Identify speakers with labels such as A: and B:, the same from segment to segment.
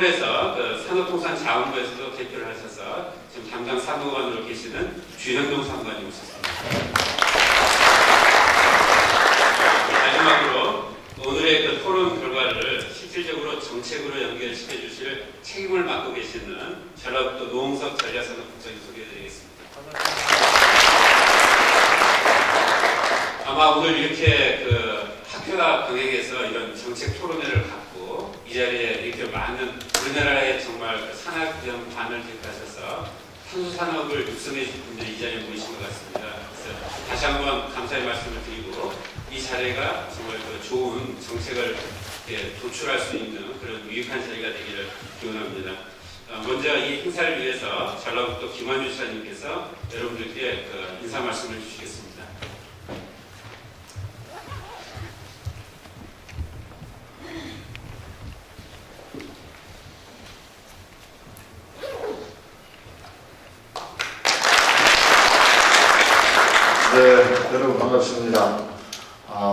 A: 서울에서 그 산업통상자원부에서도 대표를 하셔서 지금 담당 사무관으로 계시는 주현동 사무관님 오셨습니다. 마지막으로 오늘의 그 토론 결과를 실질적으로 정책으로 연결시켜 주실 책임을 맡고 계시는 전라북도 노홍석 전략산업국장님 소개해드리겠습니다. 아마 오늘 이렇게 그 학교가 병행해서 이런 정책 토론회를 갖고 이 자리에 이렇게 많은 우리나라의 정말 그 산학연반을 대표하셔서 탄소산업을 육성해 줄 분들이 이 자리에 모이신 것 같습니다. 그래서 다시 한번 감사의 말씀을 드리고 이 자리가 정말 그 좋은 정책을 도출할 수 있는 그런 유익한 자리가 되기를 기원합니다. 먼저 이 행사를 위해서 전라북도 김환주 지사님께서 여러분들께 그 인사 말씀을 주시겠습니다.
B: 네, 여러분 반갑습니다.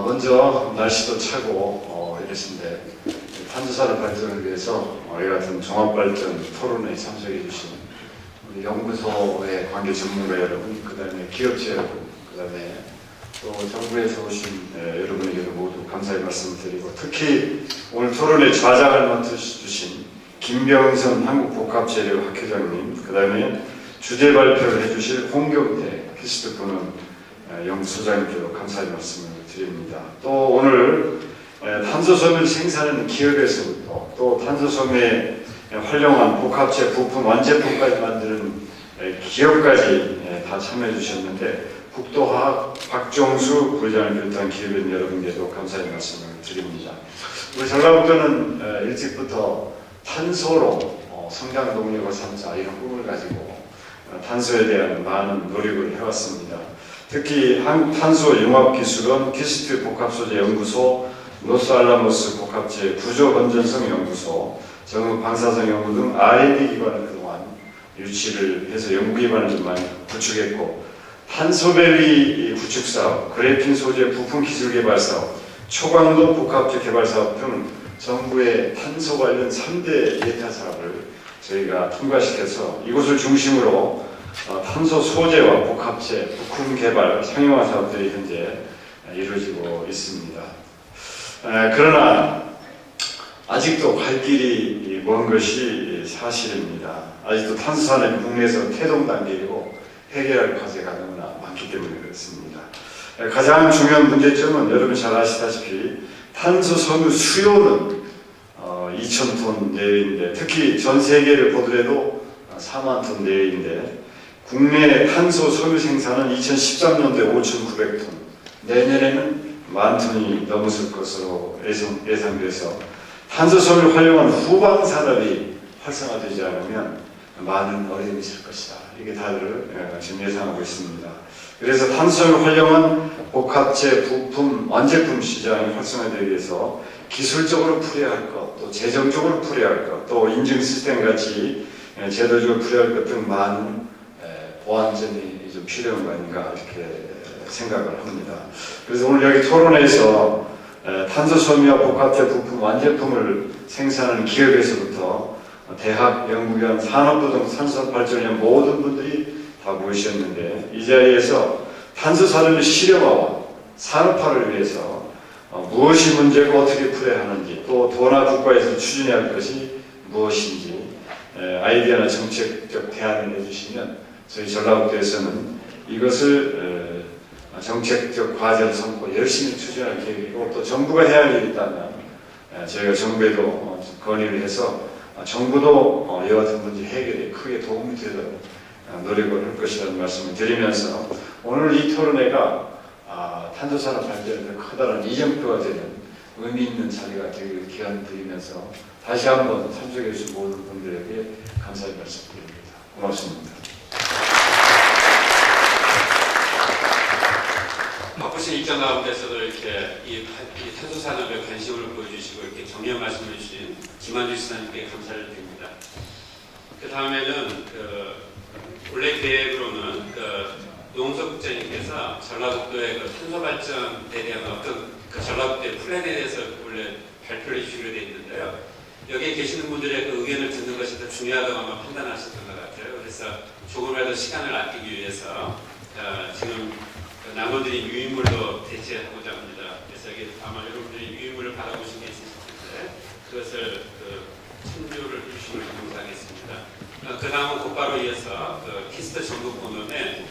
B: 먼저 날씨도 차고 이러신데 탄소산업 발전을 위해서 이 같은 종합발전 토론회에 참석해 주신 우리 연구소의 관계 전문가 여러분, 그 다음에 기업체 여러분, 그 다음에 또 정부에서 오신 여러분에게도 모두 감사의 말씀을 드리고, 특히 오늘 토론회 좌장을 맡으신 김병선 한국복합재료학회장님, 그 다음에 주제 발표를 해주실 홍경태 피스트분은 연구소장님께도 감사의 말씀을 드립니다. 또 오늘 탄소섬유 생산하는 기업에서부터 또 탄소섬유에 활용한 복합체 부품 완제품까지 만드는 기업까지 다 참여해 주셨는데, 국도화학 박종수 부회장을 비롯한 기업인 여러분께도 감사의 말씀을 드립니다. 우리 전라북도는 일찍부터 탄소로 성장 동력을 삼자 이런 꿈을 가지고 탄소에 대한 많은 노력을 해왔습니다. 특히 한국탄소융합기술원 키스트 복합소재연구소, 노스알라모스 복합재 구조건전성연구소, 정읍방사성연구 등 R&D 기반을 그동안 유치를 해서 연구 기반을 좀 많이 구축했고, 탄소밸리 구축사업, 그래핀 소재 부품 기술 개발 사업, 초강도 복합재 개발 사업 등 정부의 탄소 관련 3대 예타 사업을 저희가 통과시켜서 이곳을 중심으로 탄소 소재와 복합재, 부품 개발, 상용화 사업들이 현재 이루어지고 있습니다. 그러나 아직도 갈 길이 먼 것이 사실입니다. 아직도 탄소산업이 국내에서 태동 단계이고 해결할 과제가 너무나 많기 때문에 그렇습니다. 가장 중요한 문제점은 여러분 잘 아시다시피 탄소 섬유 수요는 2,000톤 내외인데, 특히 전 세계를 보더라도 4만 톤 내외인데, 국내 탄소 섬유 생산은 2013년도에 5,900톤, 내년에는 10,000톤이 넘었을 것으로 예상돼서 탄소 섬유 활용한 후방 산업이 활성화되지 않으면 많은 어려움이 있을 것이다. 이게 다들 지금 예상하고 있습니다. 그래서 탄소 섬유 활용한 복합재 부품 완제품 시장이 활성화되기 위해서 기술적으로 풀어야 할 것, 또 재정적으로 풀어야 할 것, 또 인증 시스템 같이 제도적으로 풀어야 할 것 등 많은 보완점이 좀 필요한 거 아닌가 이렇게 생각을 합니다. 그래서 오늘 여기 토론회에서 탄소 섬유와 복합재 부품 완제품을 생산하는 기업에서부터 대학, 연구기관, 산업부 등 탄소 발전에 모든 분들이 다 모이셨는데, 이 자리에서 탄소 산업의 실용화와 산업화를 위해서 무엇이 문제고 어떻게 풀어야 하는지, 또 도나 국가에서 추진해야 할 것이 무엇인지 아이디어나 정책적 대안을 내주시면 저희 전라북도에서는 이것을 정책적 과제를 삼고 열심히 추진할 계획이고, 또 정부가 해야 할 일이 있다면 저희가 정부에도 건의를 해서 정부도 이와 같은 문제 해결에 크게 도움이 되도록 노력을 할 것이라는 말씀을 드리면서, 오늘 이 토론회가 탄소산업 발전에 커다란 이정표가 되는 의미 있는 자리가 되기를 기원 드리면서 다시 한번 참석해 주신 모든 분들에게 감사의 말씀드립니다. 고맙습니다.
A: 바쁘신 일정 가운데서도 이렇게 이 탄소산업에 관심을 보여주시고 이렇게 정리한 말씀을 해주신 김환주 지사님께 감사를 드립니다. 그 다음에는 원래 계획으로는 노홍석 국장님께서 전라북도의 탄소 발전에 대한 어떤 전라북도의 플랜에 대해서 원래 발표를 해주기로 되어 있는데요. 여기에 계시는 분들의 그 의견을 듣는 것이 더 중요하다고 아마 판단하셨던 것 같아요. 그래서 조금이라도 시간을 아끼기 위해서 지금 남원들이 유인물로 대체하고자 합니다. 그래서 여기 아마 여러분들이 유인물을 받아보신 게 있으실 텐데 그것을 참조를 해주시면 감사하겠습니다. 그 다음은 곧바로 이어서 키스트 전국 본원에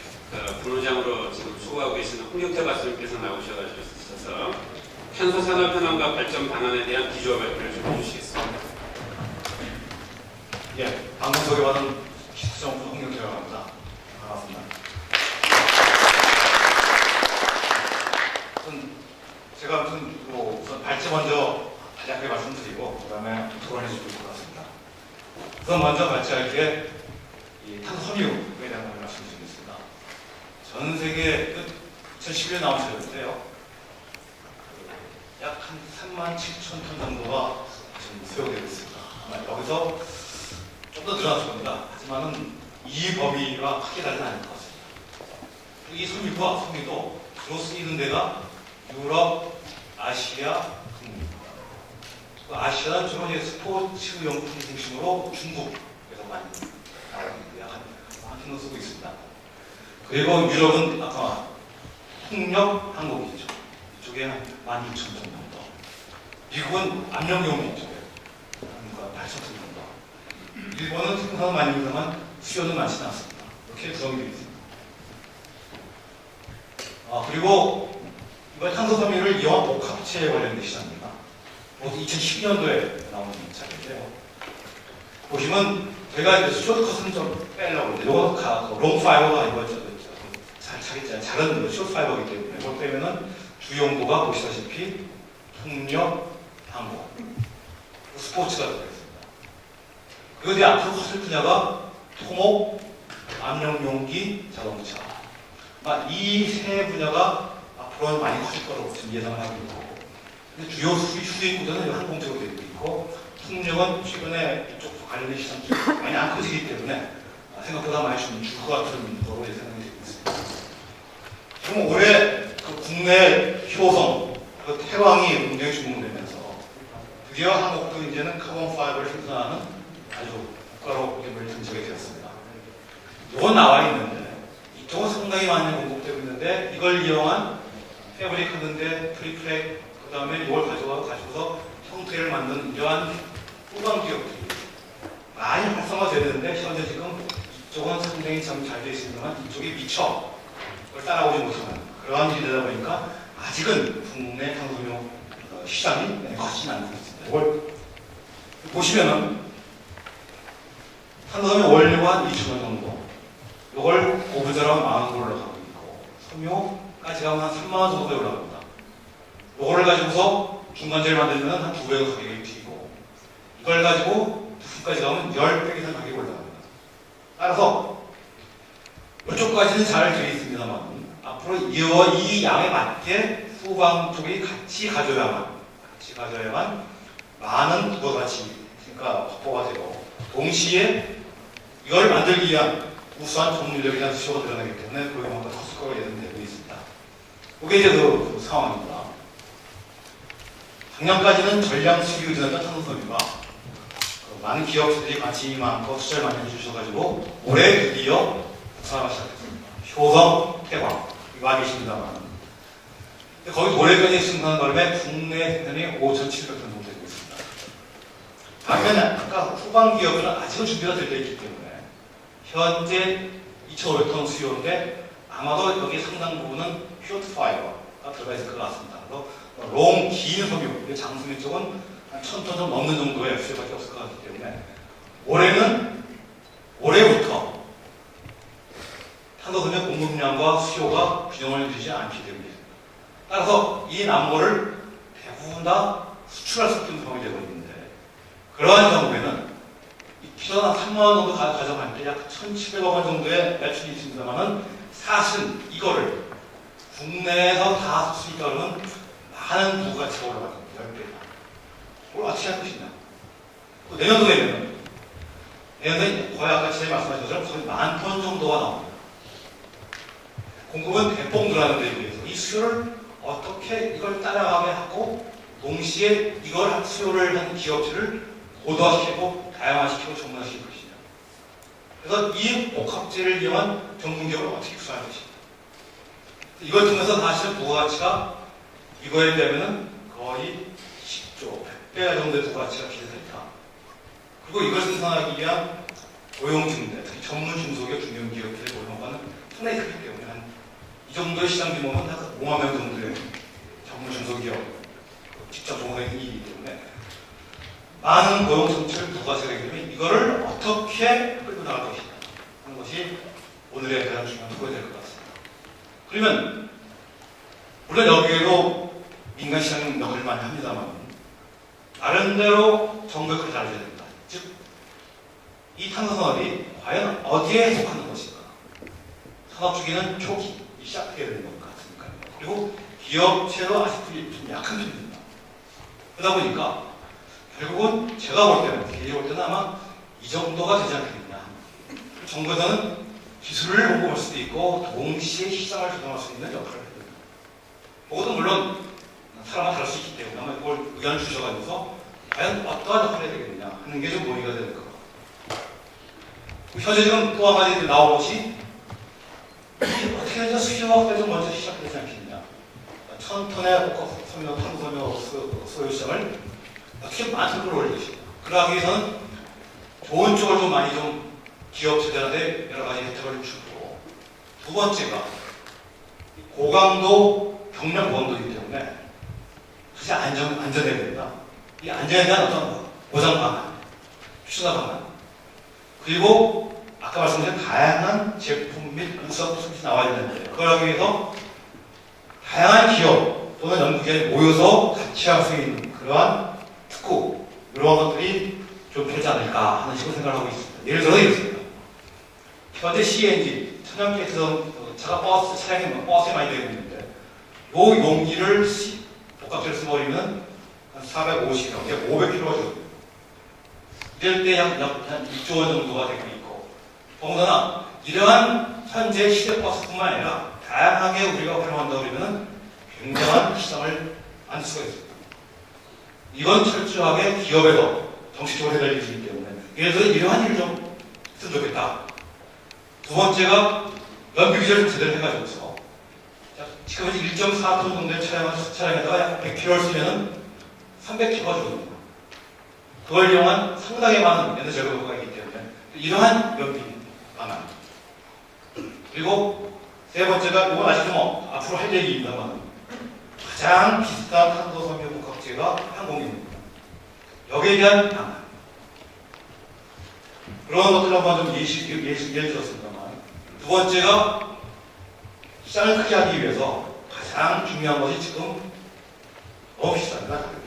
A: 본원장으로 지금 수고하고 계시는 홍영태 박사님께서 나오셔서 탄소산업 현황과 발전 방안에 대한 기조와 발표를 좀 해주시겠습니다.
C: 예, 방금 소개받은 키스정부 홍영태라고 합니다. 반갑습니다. 제가 우선 발제 먼저 간략하게 말씀드리고 그 다음에 토론해 주실 것 같습니다. 우선 먼저 발제할 게 이 탄소 섬유에 대한 걸 말씀드리겠습니다. 전 세계 2011년 나온 자료인데요. 약 한 37,000톤 정도가 지금 수용되고 있습니다. 아마 여기서 좀 더 늘어났을 겁니다. 하지만은 이 범위가 크게 다르진 않을 것 같습니다. 이 섬유와 섬유도 주로 쓰이는 데가 유럽, 아시아, 중국입니다. 아시아는 주로 이제 스포츠 용품 중심으로 중국에서 많이 나오는데 한 톤을 쓰고 있습니다. 그리고 유럽은 아까 풍력 항공기죠. 이쪽에 한 12,000톤 정도. 미국은 압력용기 쪽에 그러니까 8,000톤 정도. 일본은 생산은 많이 있지만 수요는 많지는 않습니다. 이렇게 구성이 되어 있습니다. 그리고 이번 탄소섬유를 이용한 복합체에 관련된 시장입니다. 2012년도에 나온 자료인데요. 보시면 저희가 쇼트컷은 좀 빼려고 하는데 이거 롱파이버가 아니고 작은 쇼트파이버이기 때문에 이걸 빼면은 주용도가 보시다시피 풍력, 항공, 스포츠가 들어있습니다. 그런데 앞으로 커질 분야가 토목, 압력용기, 자동차. 이 세 분야가 앞으로는 많이 커질 거라고 지금 예상을 하고 있고, 근데 주요 수익 구조는 항공 쪽으로 되고 있고, 풍력은 최근에 이쪽 관련된 시장이 많이 안 커지기 때문에 생각보다 많이 줄 것 같은 거로 예상이 되고 있습니다. 지금 올해 국내 효성, 태광이 굉장히 주목되면서 드디어 한국도 이제는 카본 파이버를 생산하는 아주 국가로 이름을 등재하게 되었습니다. 이건 나와 있는데 이쪽은 상당히 많이 공급되고 있는데 이걸 이용한 패브릭 하는데 프리프렉 그 다음에 이걸 가지고서 형태를 만든 이러한 후방 기업들이 많이 활성화되어야 되는데 현재 지금 이쪽은 상당히 잘 되어 있습니다만 이쪽이 미처 그걸 따라오지 못하는 그러한 일이다 보니까 아직은 국내 탄소섬유 시장이 커지지 않고 있습니다. 이걸 보시면은 탄소섬유 원료가 한 2,000원 정도, 이걸 고부자로 10,000원 올라가고 있고, 섬유까지 가면 한 30,000원 정도에 올라갑니다. 이거를 가지고서 중간재를 만들면 한 2배의 가격이 튀고, 이걸 가지고 부품까지 가면 10배 이상 가격이 올라갑니다. 따라서 이쪽까지는 잘 되어 있습니다만 앞으로 이 양에 맞게 후방 쪽이 같이 가져야만 많은 부가가치, 그러니까 확보가 되고 동시에 이걸 만들기 위한 우수한 전문력에 대한 수요가 늘어나기 때문에 고용화가 턱수가가 예상되고 있습니다. 이게 이제 그 상황입니다. 작년까지는 전량 수익을 의존했던 탄소섬유가 많은 기업들이 관심이 많고 투자를 많이 해주셔가지고 올해 드디어 국산화가 시작했습니다. 효성, 태광 이거 알고 계십니다만 거기 올해까지 생산한 바람에 국내 생산이 5,700톤 정도 되고 있습니다. 반면에 아까 후방 기업은 아직은 준비가 될 때 있기 때문에 현재 2,500톤 수요인데 아마도 여기 상당 부분은 퓨어트 파이버가 들어가 있을 것 같습니다. 그래서 롱, 긴 섬유, 장섬유 쪽은 한 1,000톤 좀 넘는 정도의 수요밖에 없을 것 같기 때문에 올해부터 탄소섬유 공급량과 수요가 균형을 이루지 않기 때문입니다. 따라서 이 남모를 대부분 다 수출할 수 있는 상황이 되고 있는데 그러한 경우에는 키로당 3만원 정도 가져갈 때 약 1,700억 원 정도의 매출이 있습니다만은 사실 이거를 국내에서 다 쓸 수 있다 그러면 많은 부가가치가 올라가죠. 10배나. 그걸 어떻게 할 것이냐. 내년도 되면 내년에 거의 아까 전에 말씀하신 것처럼 거의 10,000톤 정도가 나옵니다. 공급은 대폭 늘어나는 데 비해서 이 수요를 어떻게 이걸 따라가게 하고 동시에 이걸 수요를 한 기업체를 고도화시키고 다양화시키고 전문화시킬 것이냐. 그래서 이 복합제를 이용한 전문기업을 어떻게 구성할 것이냐. 이걸 통해서 사실은 부가가치가 이거에 비하면 거의 10조, 100배 정도의 부가가치가 기대된다. 그리고 이걸 생산하기 위한 고용중대, 특히 전문 중소기업 중견기업들의 고용과는 상당히 크기 때문에 한 이 정도의 시장 규모는 한 5만 명 정도의 전문 중소기업 직접 종사인이기 때문에 많은 고용 정책을 부가가치가 되기 때문에 이거를 어떻게 끌고 나갈 것이냐 하는 것이 오늘의 가장 중요한 토론이 될 것 같습니다. 그러면 물론 여기에도 민간 시장 역할을 많이 합니다만 나름대로 정부의 역할을 잘해야 됩니다. 즉, 이 탄소산업이 과연 어디에 속하는 것인가? 산업 주기는 초기 시작해야 되는 것 같으니까요. 그리고 기업체도 아직도 좀 약한 편입니다. 그러다 보니까 결국은 제가 볼 때는, 개인적으로 볼 때는 아마 이 정도가 되지 않겠느냐. 정부에서는 기술을 공급할 수도 있고 동시에 시장을 조정할 수 있는 역할을 해야 됩니다. 그것도 물론 사람마다 다를 수 있기 때문에 아마 이걸 의견을 주셔가지고서 과연 어떠한 역할을 해야 되겠느냐 하는 게 좀 논의가 되는 것 같아요. 현재 지금 또 한 가지 나온 것이 어떻게 해서 수요 확대가 좀 먼저 시작되지 않겠느냐. 1000톤의 탄소 섬유 소요 시장을 어떻게 많은 걸 올릴 것이냐. 그러기 위해서는 좋은 쪽을 좀 많이 좀 기업 체들한테 여러 가지 혜택을 주고, 두 번째가 고강도 경량 고강도이기 때문에 사실 안전해야 됩니다. 이 안전에 대한 어떤 보장 방안, 추진화 방안, 그리고 아까 말씀드린 다양한 제품 및 분석 서비스 나와야 되는데 그걸 하기 위해서 다양한 기업 또는 연구기관이 모여서 같이 할 수 있는 그러한 특구 이런 것들이 좀 필요하지 않을까 하는 식으로 생각을 하고 있습니다. 예를 들어 이렇습니다. 현재 CNG, 천연기에서 차가 버스에 많이 되고 있는데 이 용기를 복합제를 써버리면 한 450, 500kg가 줄어듭니다. 이럴 때 약 6조 원 정도가 되고 있고, 더군다나 이러한 현재 시대버스뿐만 아니라 다양하게 우리가 활용한다 그러면 굉장한 시장을 만들 수가 있습니다. 이건 철저하게 기업에서 정식적으로 해야 될 일이기 때문에 그래서 이러한 일을 좀 했으면 좋겠다. 두 번째가 연비 규제를 제대로 해가지고서 지금 1.4톤 정도의 차량에다가 약 100km를 쓰면 300km가 줄어듭니다. 그걸 이용한 상당히 많은 에너지 절감효과가 있기 때문에 이러한 연비 방안. 그리고 세 번째가 이건 아직 좀 앞으로 할 얘기입니다만 가장 비싼 탄소 섬유 복합제가 항공유입니다. 여기에 대한 방안. 그런 것들을 한번 좀 예를 들었습니다만 두 번째가 시장을 크게 하기 위해서 가장 중요한 것이 지금 너무 비쌉니다.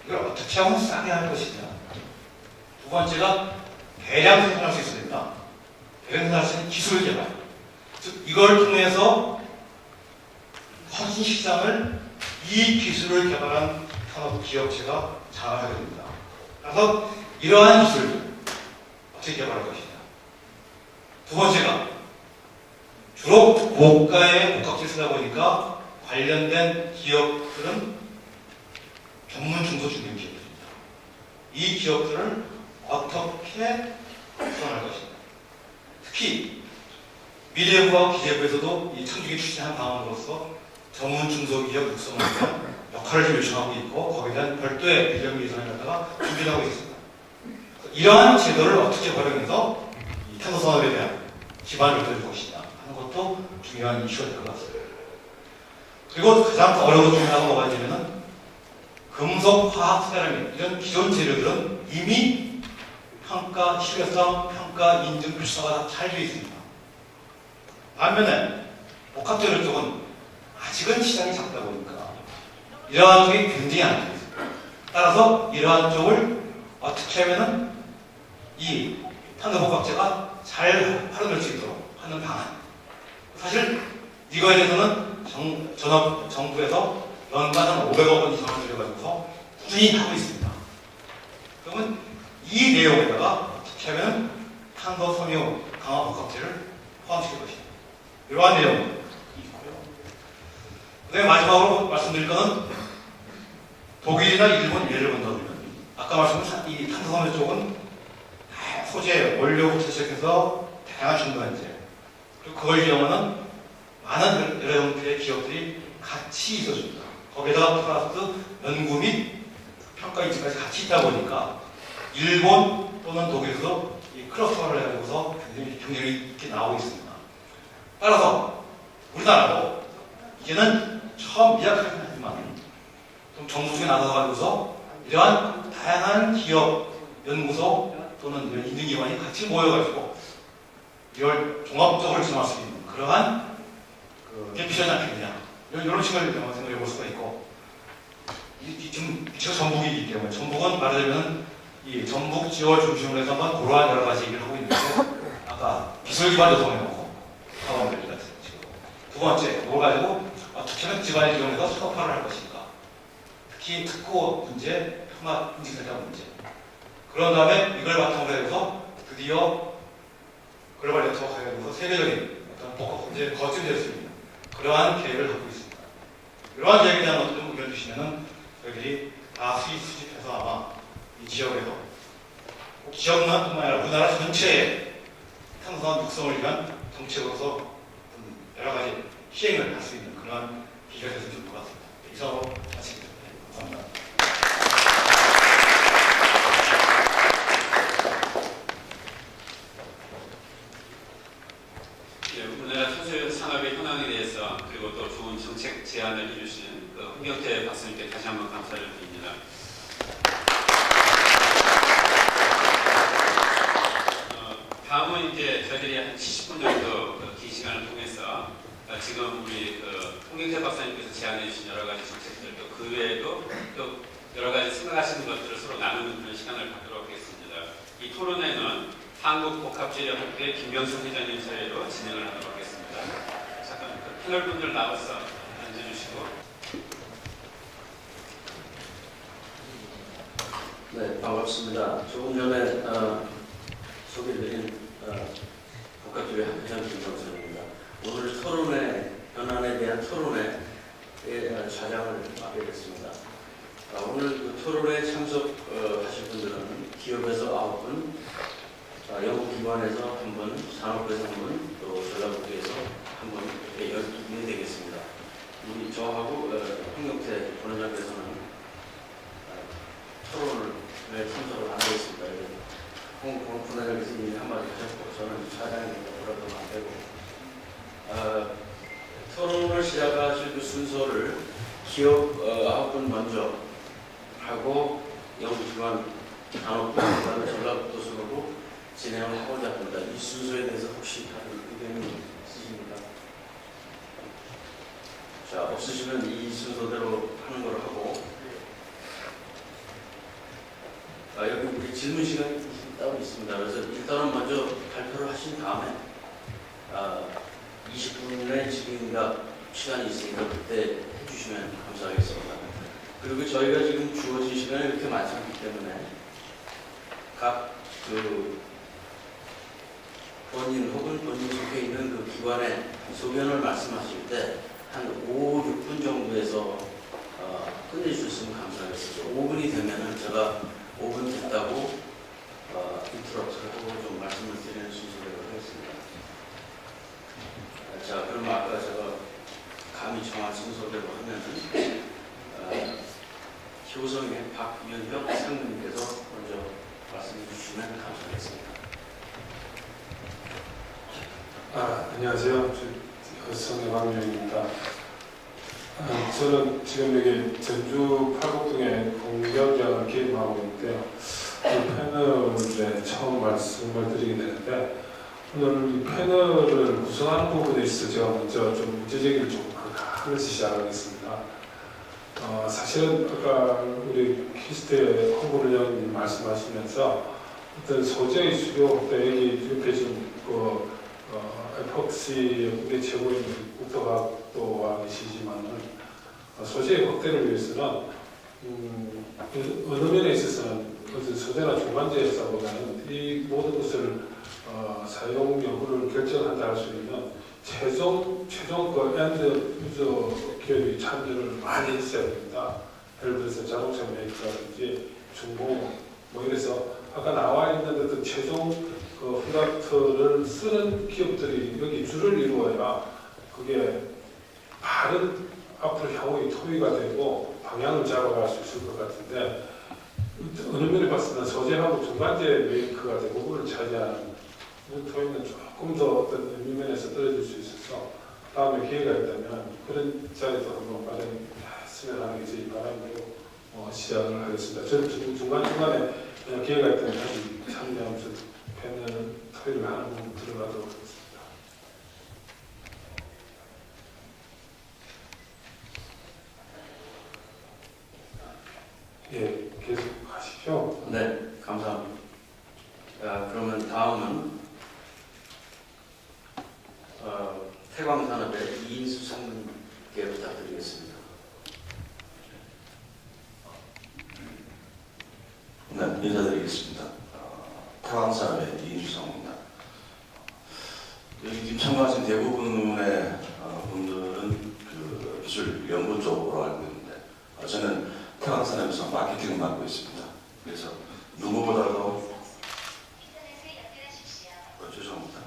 C: 이걸 어떻게 하면 싸게 할 것이냐. 두 번째가 대량 생산할 수 있어야 됩니다. 대량 생산할 수 있는 기술 개발. 즉 이걸 통해서 훨씬 시장을 이 기술을 개발한 산업 기업체가 장악하게 됩니다. 그래서 이러한 기술을 어떻게 개발할 것이냐. 두 번째가 주로 고가의 복합제를 쓰다 보니까 관련된 기업들은 전문 중소중견 기업들입니다. 이 기업들을 어떻게 구성할 것인가. 특히 미래부와 기재부에서도 이 청주기 추진한 방안으로서 전문 중소기업 육성을 위한 역할을 좀 요청하고 있고 거기에 대한 별도의 인력 예산을 갖다가 준비를 하고 있습니다. 이러한 제도를 어떻게 활용해서 이 탄소 산업에 대한 기반을 만들 것이냐 하는 것도 중요한 이슈가 될 것 같습니다. 그리고 가장 어려운 것 중에 하나가 뭐가 있냐면은 금속, 화학, 세라믹 이런 기존 재료들은 이미 평가, 실효성, 평가, 인증, 필수가 다 잘 되어 있습니다. 반면에 복합재료 쪽은 아직은 시장이 작다 보니까 이러한 쪽이 굉장히 안 되어 있습니다. 따라서 이러한 쪽을 어떻게 하면은 이 탄소 복합재가 잘 활용될 수 있도록 하는 방안. 사실 이거에 대해서는 정부에서 연간 한 500억 원 이상을 들여가지고서 꾸준히 하고 있습니다. 그러면 이 내용에다가 어떻게 하면 탄소 섬유 강화 복합제를 포함시킬 것이냐. 이러한 내용이 있고요. 그 다음에 마지막으로 말씀드릴 것은 독일이나 일본 예를 본다면 아까 말씀드린 이 탐사선회 쪽은 소재, 원료부터 시작해서 다양한 중간재, 그리고 그걸 이용하는 많은 여러 형태의 기업들이 같이 있어줍니다. 거기다가 플러스 연구 및 평가 인증까지 같이 있다 보니까 일본 또는 독일에서 이 클러스터를 해가지고서 굉장히 경쟁이 있게 나오고 있습니다. 따라서 우리나라도 이제는 처음 미약하긴 하지만 좀 정부 중에 나서가지고서 이러한 다양한 기업, 연구소 또는 이런 인증기관이 같이 모여가지고 이걸 종합적으로 진행할 수 있는 그러한 게 필요하지 않겠느냐, 이런 식으로 생각해 볼 수가 있고, 지금 제가 전북이기 때문에 전북은 말하자면 이 전북 지역 중심으로 해서 한번 그러한 여러 가지 얘기를 하고 있는데, 아까 기술 기반 조성해놓고 사업을 지금 두 번째 뭘 가지고 특히나 기반을 이용해서 사업화를 할 것인가, 특히 특구 문제, 평화 인증센터 문제, 그런 다음에 이걸 바탕으로 해서 드디어 글로벌 네트워크가 되면서 세계적인 어떤 복합 문제에 거점될 수 있는 그러한 계획을 갖고 있습니다. 이러한 계획에 대한 것도 좀 의견 주시면은 저희들이 다 수집해서 아마 이 지역에서 꼭 지역만 뿐만 아니라 우리나라 전체의 탐사선 육성을 위한 정책으로서 여러 가지 시행을 할 수 있는 그러한 기회가 됐으면 좋을 것 같습니다. 이상으로 마치겠습니다. 감사합니다.
A: 우리나라 탄소 산업의 현황에 대해서 그리고 또 좋은 정책 제안을 해주신 홍경태 박사님께 다시 한번 감사를 드립니다. 다음은 이제 저희들이 한 70분 정도 긴 시간을 통해서 지금 우리 홍경태 박사님께서 제안해 주신 여러 가지 정책들, 또 그 외에도 또 여러 가지 생각하시는 것들을 서로 나누는 그런 시간을 갖도록 하겠습니다. 이 토론회는 한국복합재료학회 김병선 회장님 차례로 진행을 하도록 하겠습니다. 잠깐 패널분들 나와서 앉아주시고.
D: 네, 반갑습니다. 조금 전에 소개드린 복합재료학회 회장 김병선입니다. 오늘 토론회, 현안에 대한 토론회의 촬영을 맡게 됐습니다. 오늘 그 토론회에 참석하실 분들은 기업에서 9분, 연구기관에서 1분, 산업부에서 1분, 또 전라북도에서 1분, 이렇게 12분이 되겠습니다. 우리 저하고 홍경태 본회장께서는 토론에 참석을 안 하겠습니다. 홍 본회장께서 이미 한마디 하셨고, 저는 촬영에 오라도 안 되고, 토론을 시작하실 그 순서를 기업 9분 먼저 하고 연구기관 산업부, 그다음에 전라북도 순으로 진행을 하고자 합니다. 이 순서에 대해서 혹시 다른 의견이 있으십니까? 자, 없으시면 이 순서대로 하는 걸 하고, 여기 우리 질문 시간이 따로 있습니다. 그래서 일단은 먼저 발표를 하신 다음에 20분의 질의응답 시간이 있으니까 그때 해주시면 감사하겠습니다. 그리고 저희가 지금 주어진 시간이 이렇게 많지 않기 때문에 각 본인 혹은 본인 속해 있는 그 기관의 소견을 말씀하실 때 한 5, 6분 정도에서 끝내주셨으면 감사하겠습니다. 5분이 되면은 제가 5분 됐다고 인터럽트하고 좀 말씀을 드리는 순서대로 하겠습니다. 자, 그럼 아까 제가 감히 정한 순서대로 하면은 효성의 박윤혁 상무님께서 먼저 말씀해 주시면 감사하겠습니다.
E: 안녕하세요. 효성의 박윤혁입니다. 저는 지금 여기 전주 팔곡동에 공병장을 기임하고 있는데요. 패널에 처음 말씀을 드리게 되는데, 오늘 이 패널을 구성하는 부분에 있어서 제가 먼저 좀 문제제기를 좀 하면서 시작하겠습니다. 사실은 아까 우리 퀴스트의 홍보위원님 말씀하시면서 어떤 소재의 수요 확대, 여기 옆에 지금 에폭시 국내 최고인 국토과학도와 계시지만은 소재의 확대를 위해서는 어느 면에 있어서는 어떤 소재나 중간재에서보다는 이 모든 것을 사용 여부를 결정한다 할 수 있는 최종 그 엔드 유저 기업이 참여를 많이 했어야 됩니다. 예를 들어서 자동차 메이커라든지 중공 뭐 이래서 아까 나와 있는 어떤 최종 그 프로덕트를 쓰는 기업들이 여기 줄을 이루어야 그게 바른 앞으로 향후의 토의가 되고 방향을 잡아갈 수 있을 것 같은데 어느 면에 봤을 때는 소재하고 중간재 메이커가 대부분을 차지하는 토의는 조금 더 어떤 의미면에서 떨어질 수 있어서 다음에 기회가 있다면 그런 자리도 한번 마련했으면 하는 게 제 바람으로 시작을 하겠습니다. 저는 지금 중간중간에 기회가 있다면 다시 참여하면서 패널 토의를 하는 부분 들어가도록 하겠습니다. 예, 계속 하십시오.
D: 네, 감사합니다. 그러면 다음은 태광산업의 이인수 상무님께 부탁드리겠습니다.
F: 네, 인사드리겠습니다. 태광산업의 이인수상입니다. 여기 지금 참가하신 대부분의 분들은 그 기술연구 쪽으로 알고 있는데 저는 태광산업에서 마케팅을 맡고 있습니다. 그래서 누구보다도 죄송합니다.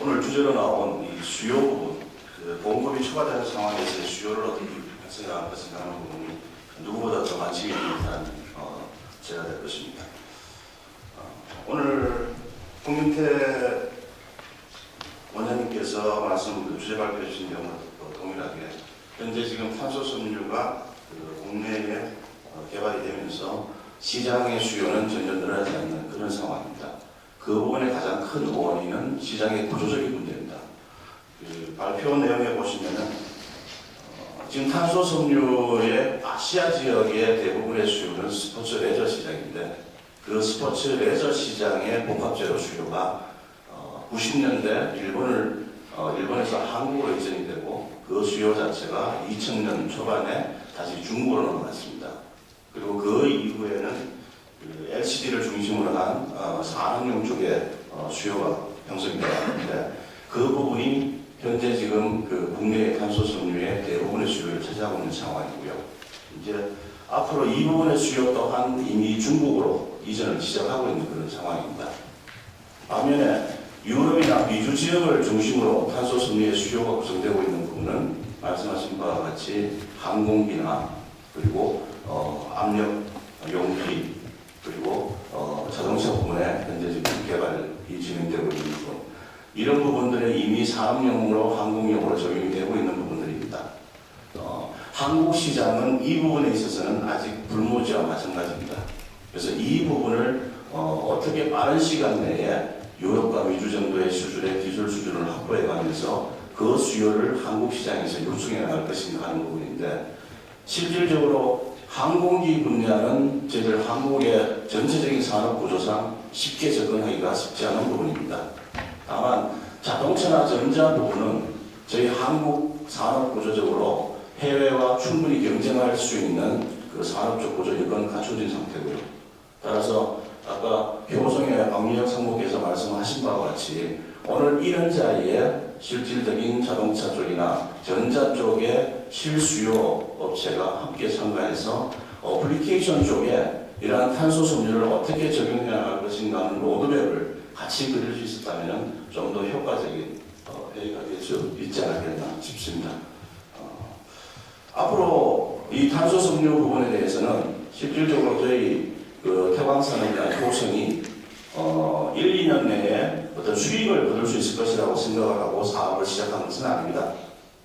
F: 오늘 주제로 나온 이 수요 부분, 그 공급이 초과되는 상황에서의 수요를 어떻게 활성화할 것인가 하는 부분이 누구보다 더 관심이 있는 사람이 제가 될 것입니다. 오늘 홍민태 원장님께서 주제 발표해 주신 내용과 동일하게 현재 지금 탄소섬유가 국내에 개발이 되면서 시장의 수요는 전혀 늘어나지 않는 그런 상황입니다. 그 부분의 가장 큰 원인은 시장의 구조적인 문제입니다. 그 발표 내용에 보시면은 지금 탄소섬유의 아시아 지역의 대부분의 수요는 스포츠 레저 시장인데 그 스포츠 레저 시장의 복합재료 수요가 90년대 일본에서 한국으로 이전이 되고 그 수요 자체가 2000년 초반에 다시 중국으로 넘어갔습니다. 그리고 그 이후에는 그 LCD를 중심으로 한 산업용 쪽의 수요가 형성이 되었는데 그 부분이 현재 지금 그 국내의 탄소섬유의 대부분의 수요를 차지하고 있는 상황이고요. 이제 앞으로 이 부분의 수요 또한 이미 중국으로 이전을 시작하고 있는 그런 상황입니다. 반면에 유럽이나 미주 지역을 중심으로 탄소섬유의 수요가 구성되고 있는 부분은 말씀하신 바와 같이 항공기나 그리고 압력 용기 그리고 자동차 부분에 현재 지금 개발이 진행되고 있는 부분 이런 부분들에 이미 산업용으로 항공용으로 적용이 되고 있는 부분들입니다. 한국 시장은 이 부분에 있어서는 아직 불모지와 마찬가지입니다. 그래서 이 부분을 어떻게 빠른 시간 내에 유럽과 미주 정도의 수준의 기술 수준을 확보해 가면서 그 수요를 한국 시장에서 육성해 나갈 것인가 하는 부분인데 실질적으로 항공기 분야는 저희들 한국의 전체적인 산업 구조상 쉽게 접근하기가 쉽지 않은 부분입니다. 다만 자동차나 전자 부분은 저희 한국 산업 구조적으로 해외와 충분히 경쟁할 수 있는 그 산업적 구조 여건은 갖춰진 상태고요. 따라서 아까 효성의 박민혁 상무께서 말씀하신 바와 같이 오늘 이런 자리에 실질적인 자동차 쪽이나 전자 쪽의 실수요 업체가 함께 참가해서 어플리케이션 쪽에 이러한 탄소섬유를 어떻게 적용해 나갈 것인가 하는 로드맵을 같이 그릴 수 있었다면 좀 더 효과적인 회의가 될 수 있지 않았겠나 싶습니다. 앞으로 이 탄소섬유 부분에 대해서는 실질적으로 저희 그 태광산업이나 효성이 1, 2년 내에 어떤 수익을 거둘 수 있을 것이라고 생각을 하고 사업을 시작한 것은 아닙니다.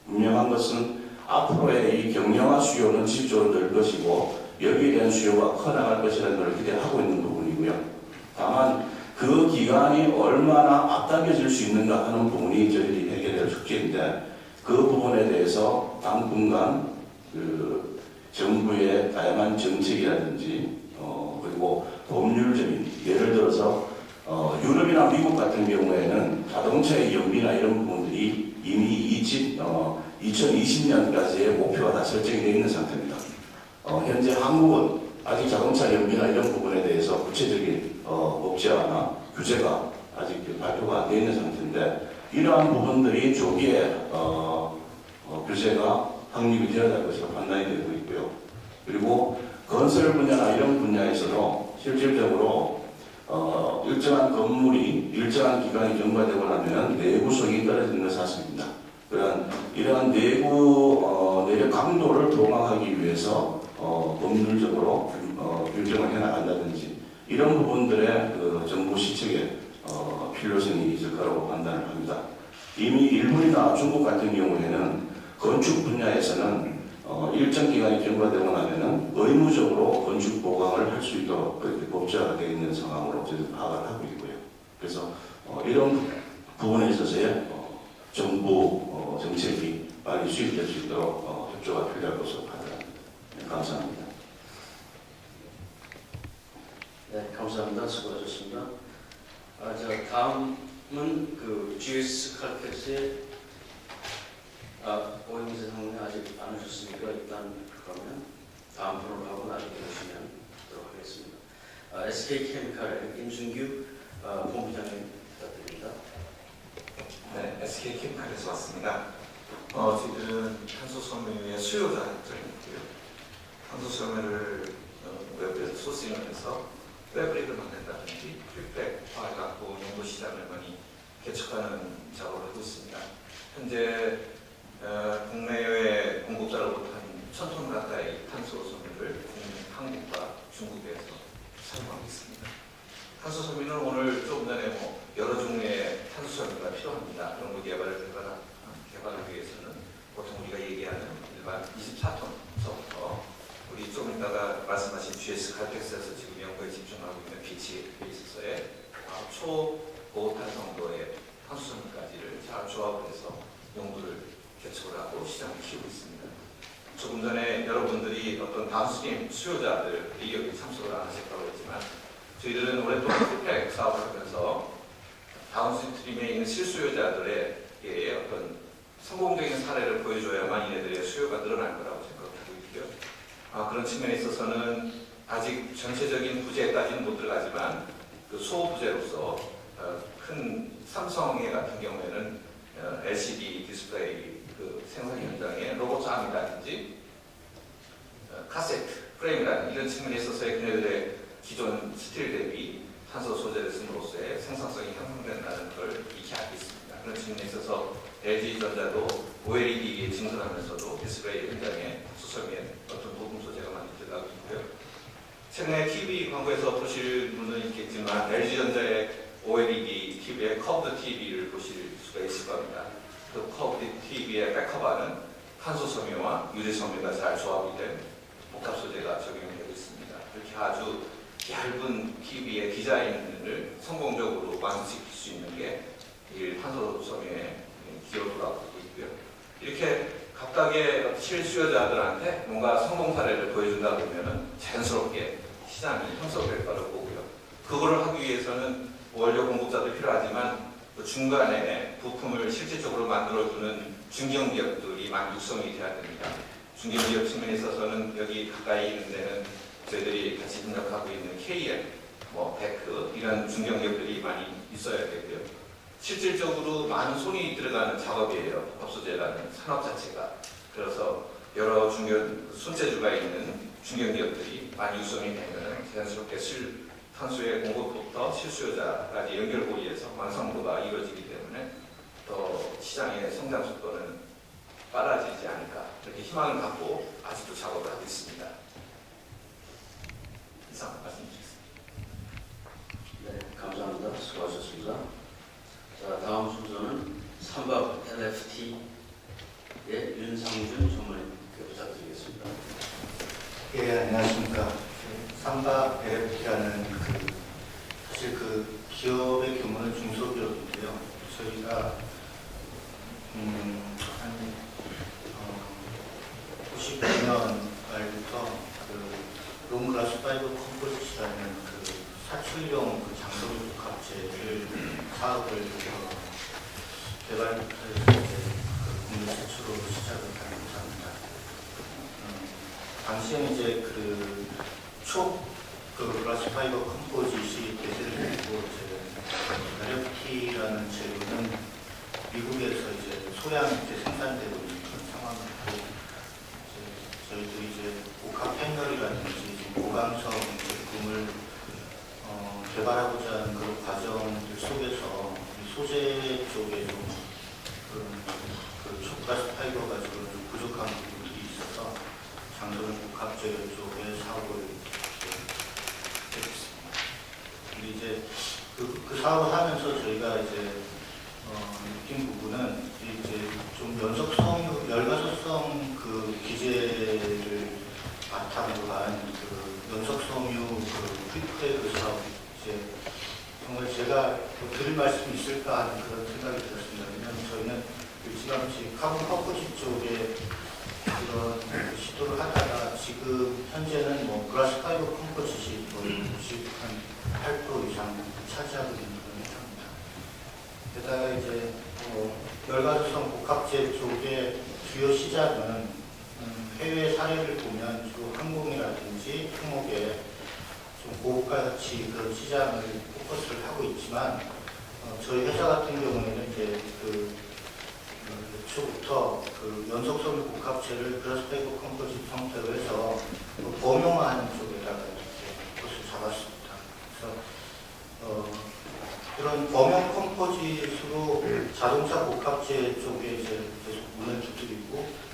F: 분명한 것은 앞으로의 이 경량화 수요는 지속적으로 늘 것이고 여기에 대한 수요가 커나갈 것이라는 걸 기대하고 있는 부분이고요. 다만 그 기간이 얼마나 앞당겨질 수 있는가 하는 부분이 저희들이 해결될 숙제인데 그 부분에 대해서 당분간 그 정부의 다양한 정책이라든지 그리고 법률적인 예를 들어서 유럽이나 미국 같은 경우에는 자동차의 연비나 이런 부분들이 이미 2020년까지의 목표가 다 설정이 되어 있는 상태입니다. 현재 한국은 아직 자동차 연비나 이런 부분에 대해서 구체적인 법제화나 규제가 아직 발표가 안 되어 있는 상태인데 이러한 부분들이 조기에 규제가 확립이 되어야 할 것으로 판단이 되고 있고요. 그리고 건설 분야나 이런 분야에서도 실질적으로 일정한 건물이 일정한 기간이 경과되고 나면 내구성이 떨어지는 사실입니다. 이러한 내력 강도를 도망하기 위해서 법률적으로 규정을 해나간다든지 이런 부분들의 정부 시책에 필요성이 있을 거라고 판단을 합니다. 이미 일본이나 중국 같은 경우에는 건축 분야에서는 일정 기간이 경과되고 나면은 의무적으로 건축 보강을 할 수 있도록 그렇게 법제화가 되어 있는 상황으로 저희도 파악을 하고 있고요. 그래서 이런 부분에 있어서의 정부 정책이 빨리 수립될 수 있도록 협조가 필요할 것으로 판단합니다. 네, 감사합니다.
D: 네, 감사합니다. 수고하셨습니다. 다음은 그 GS 칼텍스의 오영재 상무님 아직 안 오셨으니까 일단 그러면 다음 분으로 하고 나중에 오시면 하도록 하겠습니다. SK케미칼의 임순규 본부장님 부탁드립니다.
G: 네, SK케미칼에서 왔습니다. 저희들은 탄소섬유의 수요자들이고요. 탄소섬유를 외부에서 소싱을 해서 패브릭을 만든다든지 프리팩화해갖고 용도 시장을 많이 개척하는 작업을 하고 있습니다. 현재 국내외 공급자로부터 한 1,000톤 가까이 탄소섬유를 한국과 중국에서 사용하고 있습니다. 탄소섬유는 오늘 조금 전에 여러 종류의 탄소섬유가 필요합니다. 그런 거 개발하기 위해서는 보통 우리가 얘기하는 일반 24톤서부터 우리 조금 이따가 말씀하신 GS 칼텍스에서 지금 연구에 집중하고 있는 BH에서의 초고탄 정도의 탄소섬유까지를 잘 조합을 해서 용도를 개척을 하고 시장을 키우고 있습니다. 조금 전에 여러분들이 어떤 다운스트림 수요자들이 여기 참석을 안 하셨다고 했지만 저희들은 오랫동안 프리팩 사업을 하면서 다운스트림에 있는 실수요자들의 어떤 성공적인 사례를 보여줘야만 이네들의 수요가 늘어날 거라고 생각하고 있고요. 그런 측면에 있어서는 아직 전체적인 부재까지는 못 들어가지만 그 소부재로서 큰 삼성의 같은 경우에는 LCD 디스플레이 그 생산 현장에 로봇장이라든지 카세트 프레임이라든지 이런 측면에 있어서의 그네들의 기존 스틸 대비 탄소 소재를 씀으로써의 생산성이 향상된다는 걸 익히 알고 있습니다. 그런 측면에 있어서 LG전자도 OLED에 증설하면서도 디스플레이 현장에 수섬유의 어떤 부품 소재가 많이 들어가고 있고요. 최근에 TV 광고에서 보실 분은 있겠지만 LG전자의 OLED TV의 커브드 TV를 보실 수가 있을 겁니다. 그 커브드 TV의 백커버는 탄소섬유와 유리섬유가 잘 조합이 된 복합 소재가 적용되고 있습니다. 이렇게 아주 얇은 TV의 디자인을 성공적으로 완성시킬 수 있는 게 이 탄소섬유의 기여도라고 하고 있고요. 이렇게 각각의 실수요자들한테 뭔가 성공 사례를 보여준다 보면은 자연스럽게 시장이 형성될 거라고 보고요. 그거를 하기 위해서는 원료 공급자도 필요하지만 그 중간에 부품을 실질적으로 만들어주는 중견기업들이 많이 육성이 돼야 됩니다. 중견기업 측면에 있어서는 여기 가까이 있는 데는 저희들이 같이 협력하고 있는 KM, 베크 이런 중견기업들이 많이 있어야 되고요. 실질적으로 많은 손이 들어가는 작업이에요. 법소재라는 산업 자체가. 그래서 여러 손재주가 있는 중견기업들이 많이 육성이 되면 자연스럽게 탄소의 공급부터 실수요자까지 연결고리에서 완성도가 이루어지기 때문에 더 시장의 성장 속도는 빨라지지 않을까 이렇게 희망을 갖고 아직도 작업을 하고 있습니다. 이상 말씀드리겠습니다.
D: 네, 감사합니다. 수고하셨습니다. 자, 다음 순서는 삼박 LFT의 윤상준 전문의께 부탁드리겠습니다.
H: 예, 안녕하십니까. 삼박 LFT라는 사실 그 기업의 경우는 중소기업인데요. 저희가 한 99년 말부터 그 롱글라스 파이버 컴포지트라는 그 사출용 그 장소류 복합재를 사업을 개발해서 국내 최초로 시작을 한 회사입니다. 당시에 이제 그 글라스 파이버 컴포짓이 대세를 이루고 LFT라는 재료는 미국에서 이제 소량 생산되고 있는 그런 상황이고 저희도 이제 복합 패널이라든지 보강성 제품을 개발하고자 하는 그런 과정들 속에서 이 소재 쪽에 좀 그 촉가스 파이버 가지고 좀 부족한 부분들이 있어서 장소는 복합재료 쪽에 사업을 했습니다. 근데 이제 그 사업을 하면서 저희가 이제 느낀 부분은 이제 좀 연속성, 열가속성 그 기재를 바탕으로 한 그 연속섬유 그 프리프레그 사업 이제 정말 제가 드릴 말씀이 있을까 하는 그런 생각이 들었습니다. 왜냐하면 저희는 일찌감치 카본 컴포지 쪽에 그런 시도를 하다가 지금 현재는 뭐 그라스 파이버 컴포지시 거의 한 8% 이상 차지하고 있는 그런 상태입니다. 게다가 이제 열가속성 복합재 쪽의 주요 시장은 해외 사례를 보면 주 항공이라든지 항목에 좀 고가 가치 그런 시장을 포커스를 하고 있지만 저희 회사 같은 경우에는 이제 초부터 그 연속섬유 복합체를 그라스파이버 컴포지트 형태로 해서 범용화하는 쪽에다가 이렇게 포커스를 잡았습니다. 그래서 그런 범용 컴포지트로 자동차 복합체 쪽에 이제 계속 문을 두드리고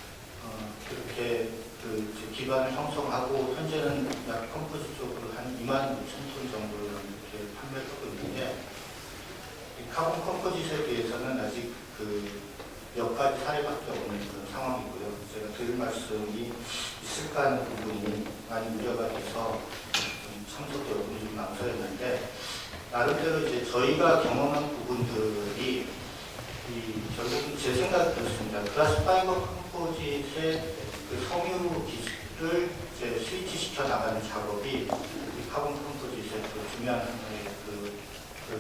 H: 그렇게 그 기반을 형성하고 현재는 약 컴포지트 쪽으로 한 26,000톤 정도를 이렇게 판매를 하고 있는데 이 카본 컴포지트에 대해서는 아직 그 몇 가지 사례밖에 없는 그런 상황이고요. 제가 드릴 말씀이 있을까 하는 부분이 많이 우려가 돼서 참석 여부를 좀 망설였는데 나름대로 이제 저희가 경험한 부분들이 결국 제 생각이 그렇습니다. 그라스 파이버 컴포지트의 그 섬유 기술을 이제 스위치 시켜 나가는 작업이 이 카본 컴포지트의 그 중요한 하나의 그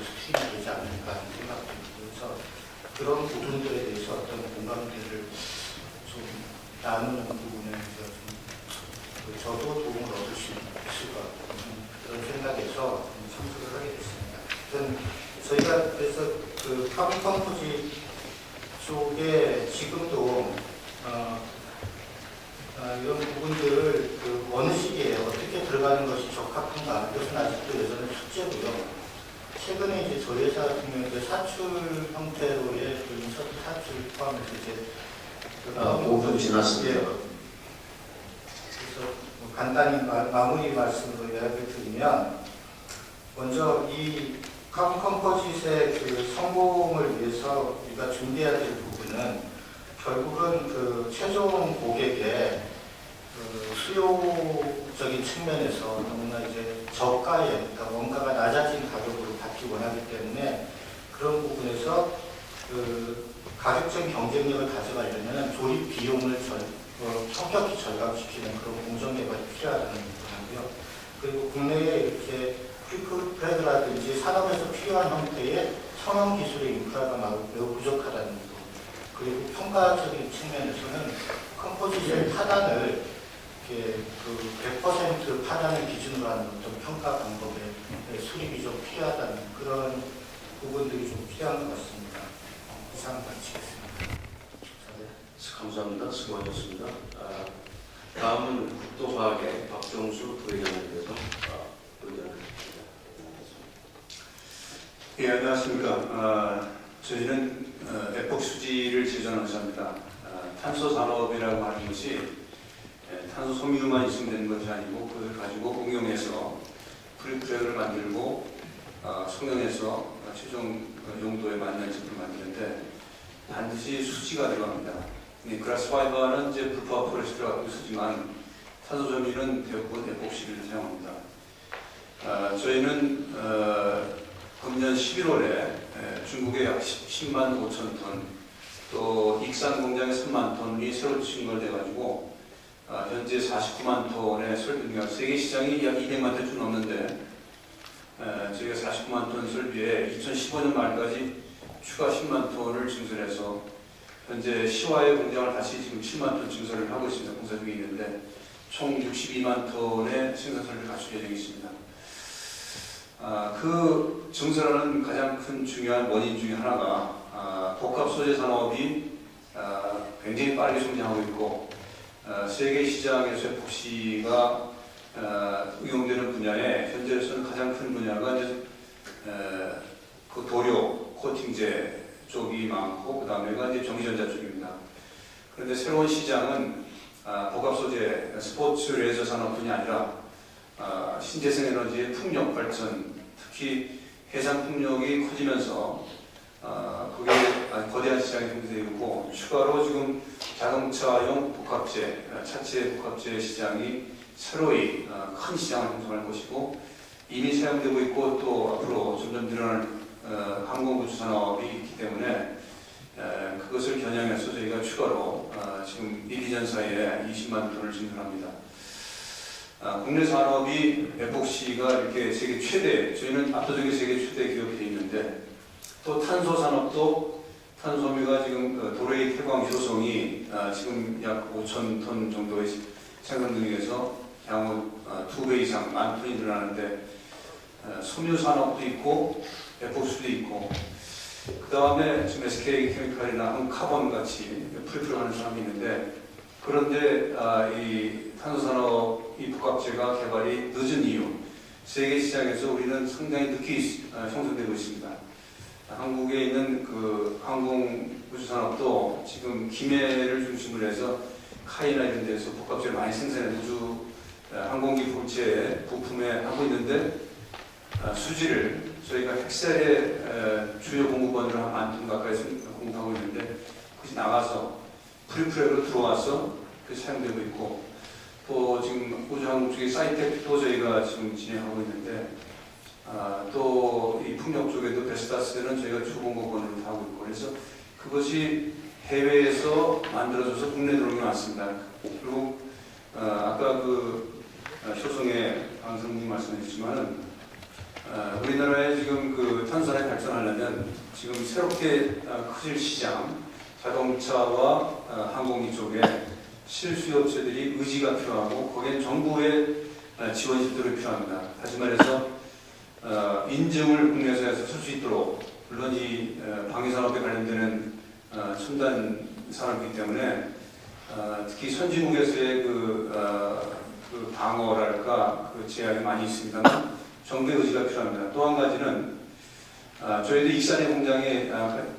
H: 스트림이 되지 않을까 하는 생각도 있고 그래서 그런 부분들에 대해서 어떤 공감대를 좀 나누는 부분에 좀 저도 도움을 얻을 수 있을 것 같은 그런 생각에서 참석을 하게 됐습니다. 저희가 그래서 그 카본 컴포지트 쪽에 지금도 이런 부분들을 그 어느 시기에 어떻게 들어가는 것이 적합한가 이것은 아직도 여전히 숙제고요. 최근에 이제 저희 회사 같은 경우에 이제 사출 형태로의 그 인서트 사출 포함해서 이제
D: 5분 지났습니다.
H: 그래서 뭐 간단히 마무리 말씀으로 이야기를 드리면 먼저 이 카본 컴포지트의 그 성공을 위해서 우리가 준비해야 될 부분은 결국은 그 최종 고객의 그 수요적인 측면에서 너무나 이제 저가에, 그러니까 원가가 낮아진 가격으로 받기 원하기 때문에 그런 부분에서 그 가격적인 경쟁력을 가져가려면 조립 비용을 현격히 절감시키는 그런 공정 개발이 필요하다는 부분이고요. 그리고 국내에 이렇게 프리프레그라든지 산업에서 필요한 형태의 성형 기술의 인프라가 매우 부족하다는 부분. 그리고 평가적인 측면에서는 컴포지션 파단을 이렇게 그 100% 파단을 기준으로 하는 어떤 평가 방법의 수립이 좀 필요하다는 그런 부분들이 좀 필요한 것 같습니다. 이상 마치겠습니다.
D: 감사합니다. 수고하셨습니다. 다음은 국토과학의 박정수 부회장에 대해서 의견을 드리겠습니다.
I: 예, 안녕하십니까. 저희는 에폭 수지를 제조하는 회사입니다. 탄소 산업이라고 하는 것이 탄소 섬유만 있으면 되는 것이 아니고 그걸 가지고 응용해서 프리프레그를 만들고 성형해서 최종 용도에 맞는 제품을 만드는데 반드시 수지가 들어갑니다. 그라스 파이버는 이제 불포화 포레스트라고 쓰지만 탄소 섬유는 대부분 에폭시를 사용합니다. 저희는 금년 11월에 중국에 약 10만 5천 톤, 또 익산 공장에 3만 톤이 새로 증설돼가지고 현재 49만 톤의 설비가 세계 시장이 약 200만 톤쯤 넘는데 저희가 49만 톤 설비에 2015년 말까지 추가 10만 톤을 증설해서 현재 시화의 공장을 다시 지금 7만 톤 증설을 하고 있습니다. 공사 중에 있는데 총 62만 톤의 생산 설비를 갖출 예정이 있습니다. 그 증설하는 가장 큰 중요한 원인 중에 하나가 복합 소재 산업이 굉장히 빠르게 성장하고 있고 세계 시장에서 에폭시가 응용되는 분야에 현재로서는 가장 큰 분야가 이제 그 도료, 코팅제 쪽이 많고 그 다음에가 이제 전기전자 쪽입니다. 그런데 새로운 시장은 복합 소재, 스포츠 레저 산업뿐이 아니라 신재생 에너지의 풍력 발전, 특히 해상 풍력이 커지면서 그게 거대한 시장이 형성되어 있고 추가로 지금 자동차용 복합재, 차체 복합재 시장이 새로이 큰 시장을 형성할 것이고 이미 사용되고 있고 또 앞으로 점점 늘어날 항공우주 산업이 있기 때문에 그것을 겨냥해서 저희가 추가로 지금 미기전사에 20만 톤을 증설합니다. 국내 산업이 에폭시가 이렇게 세계 최대, 저희는 압도적인 세계 최대 기업이 되어 있는데 또 탄소 산업도 탄소섬유가 지금 도레이 태광 효성이 지금 약 5천 톤 정도의 생산 능력에서 향후 2배 이상 10,000톤이 늘어나는데 섬유 산업도 있고 에폭시도 있고 그 다음에 지금 SK케미칼이나 카본 같이 풀프로 하는 사람이 있는데 그런데 이 탄소산업 이 복합재가 개발이 늦은 이유 세계 시장에서 우리는 상당히 늦게 형성되고 있습니다. 한국에 있는 그 항공우주산업도 지금 김해를 중심으로 해서 카이나 이런 데서 복합재를 많이 생산해 우주 항공기 부체 부품에 하고 있는데 수지를 저희가 헬셀의 주요 공급원으로 한 10,000톤 가까이 공급하고 있는데 그것이 나가서 프리프레로 들어와서 그 사용되고 있고 또 지금 우주항공 쪽에 사이텍도 저희가 지금 진행하고 있는데 또 이 풍력 쪽에도 베스타스는 저희가 주공급원으로 하고 있고 그래서 그것이 해외에서 만들어져서 국내에 들어오는 게 많습니다. 그리고 아까 그 효성의 방송님 말씀해주셨지만은 우리나라에 지금 그 탄소산업이 발전하려면 지금 새롭게 커질 시장, 자동차와 항공기 쪽에 실수요업체들이 의지가 필요하고 거기에 정부의 지원 제도가 필요합니다. 다시 말해서 인증을 국내에서 해서 쓸 수 있도록 물론 이 방위산업에 관련되는 첨단 산업이기 때문에 특히 선진국에서의 그 방어랄까 그 제약이 많이 있습니다만 정부의 의지가 필요합니다. 또 한 가지는 저희도 익산의 공장에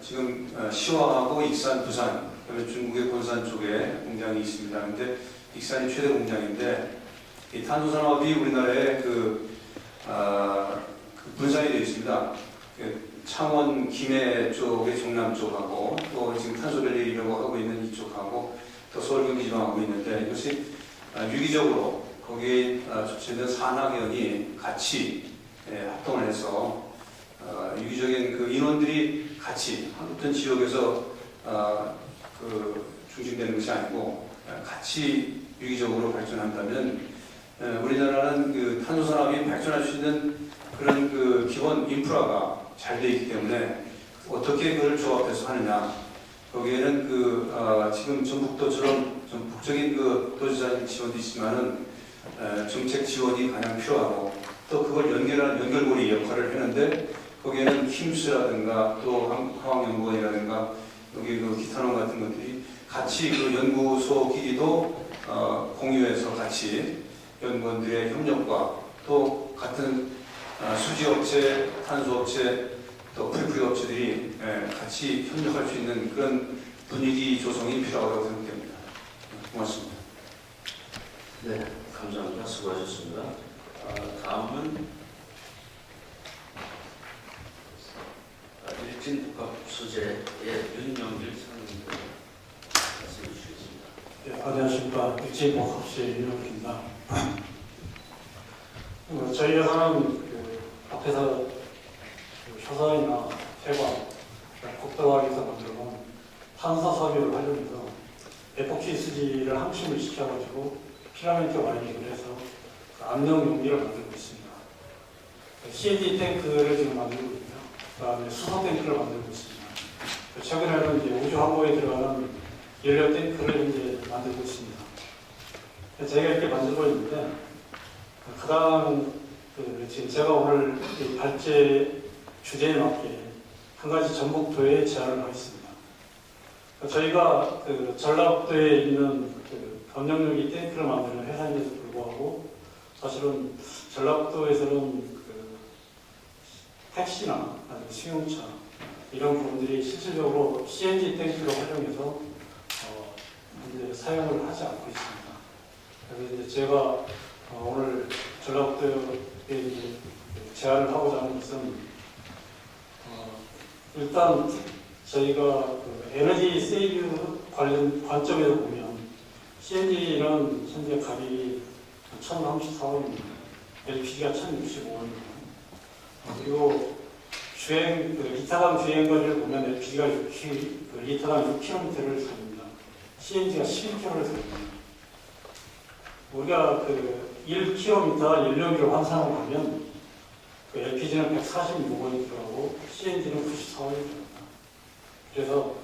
I: 지금 시화하고 익산, 부산, 그다음에 중국의 본산 쪽에 공장이 있습니다. 그런데 익산이 최대 공장인데 이 탄소산업이 우리나라에 그 분산이 되어 있습니다. 창원, 김해 쪽의 정남 쪽하고 또 지금 탄소밸리라고 하고 있는 이쪽하고 또 서울 경기 지방하고 있는데 이것이 유기적으로 거기에 조치된 산학연이 같이 합동을 해서 유기적인 그 인원들이 같이 어떤 지역에서 그 중심되는 것이 아니고 같이 유기적으로 발전한다면 우리나라는 그 탄소산업이 발전할 수 있는 그런 그 기본 인프라가 잘 되어 있기 때문에 어떻게 그걸 조합해서 하느냐 거기에는 그 지금 전북도처럼 좀 북적인 그 도지사 지원도 있지만은 정책 지원이 가장 필요하고 또 그걸 연결하는 연결고리 역할을 하는데 거기에는 킴스라든가 또 화학연구원이라든가 여기 그 기타논 같은 것들이 같이 그 연구소 기기도 공유해서 같이 연구원들의 협력과 또 같은 수지업체, 탄소업체, 또 프리프리 업체들이 같이 협력할 수 있는 그런 분위기 조성이 필요하다고 생각됩니다. 고맙습니다.
D: 네, 감사합니다. 수고하셨습니다. 다음은 일진 복합소재의 윤영길 상임위원 말씀해 주시겠습니다.
J: 네, 안녕하십니까. 일진 복합소재 윤영길입니다. 저희 회사는 그 앞에서 효성이나 태광, 국도화학에서 만들어놓은 탄소 섬유를 활용해서 에폭시 수지를 항심을 시켜가지고 피라멘트 와이닝을 해서 그 압력 용기를 만들고 있습니다. CNG 탱크를 지금 만들고 있고요. 그 다음에 수소 탱크를 만들고 있습니다. 최근에는 이제 우주 항공에 들어가는 연료 탱크를 이제 만들고 있습니다. 제가 이렇게 만들고 있는데 그 다음 지금 제가 오늘 이 발제 주제에 맞게 한 가지 전북도에 제안을 하겠습니다. 저희가 그 전라북도에 있는 그 검정유리 탱크를 만드는 회사임에도 불구하고 사실은 전라도에서는 그 택시나 아니면 승용차 이런 부분들이 실질적으로 CNG 탱크를 활용해서 이제 사용을 하지 않고 있습니다. 그래서 이제 제가 오늘 전라도에 이제 제안을 하고자 하는 것은 일단 저희가 그 에너지 세이브 관련 관점에서 보면 CNG는 현재 가격이 1,034원입니다. LPG가 1,065원입니다. 그리고 주행, 그 리터당 주행거리를 보면 LPG가 리터당 6km를 달립니다. CNG가 11km를 달립니다. 우리가 그 1km 연료비를 환산을 하면 그 LPG는 146원이 들어가고 CNG는 94원이 들어갑니다. 그래서